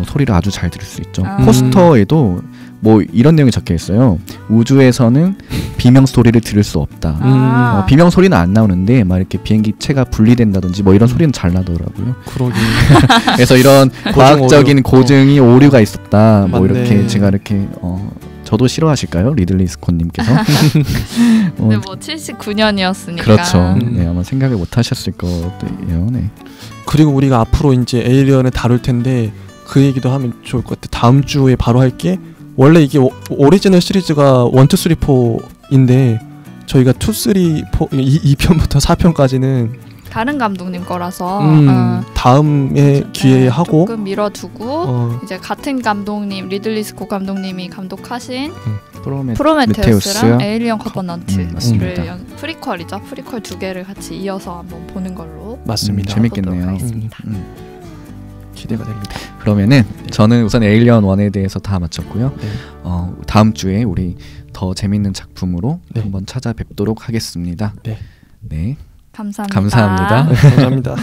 소리를 아주 잘 들을 수 있죠. 포스터에도 뭐 이런 내용이 적혀 있어요. 우주에서는 비명 소리를 들을 수 없다. 비명 소리는 안 나오는데 막 이렇게 비행기체가 분리된다든지 뭐 이런 소리는 잘 나더라고요. 그러게. 그래서 이런 과학적인 고증이 오류가 있었다. 뭐 이렇게 제가 이렇게 저도 싫어하실까요, 리들리 스콧님께서? 근데 뭐 79년이었으니까. 그렇죠. 네, 아마 생각을 못 하셨을 거예요. 네. 그리고 우리가 앞으로 이제 에이리언을 다룰 텐데 그 얘기도 하면 좋을 것 같아. 다음 주에 바로 할게. 원래 이게 오리지널 시리즈가 1, 2, 3, 4인데 저희가 2, 3, 4 2편부터 4편까지는 다른 감독님 거라서 다음에 기회에 하고 조금 밀어두고 이제 같은 감독님 리들리 스콧 감독님이 감독하신 프로메테우스랑 에일리언 커버넌트를 프리퀄이죠. 프리퀄 2개를 같이 이어서 한번 보는 걸로 맞습니다. 재밌겠네요. 기대가 됩니다. 그러면은 저는 우선 에일리언 1에 대해서 다 마쳤고요. 다음 주에 우리 더 재밌는 작품으로 한번 찾아뵙도록 하겠습니다. 네. 감사합니다. 감사합니다. 감사합니다.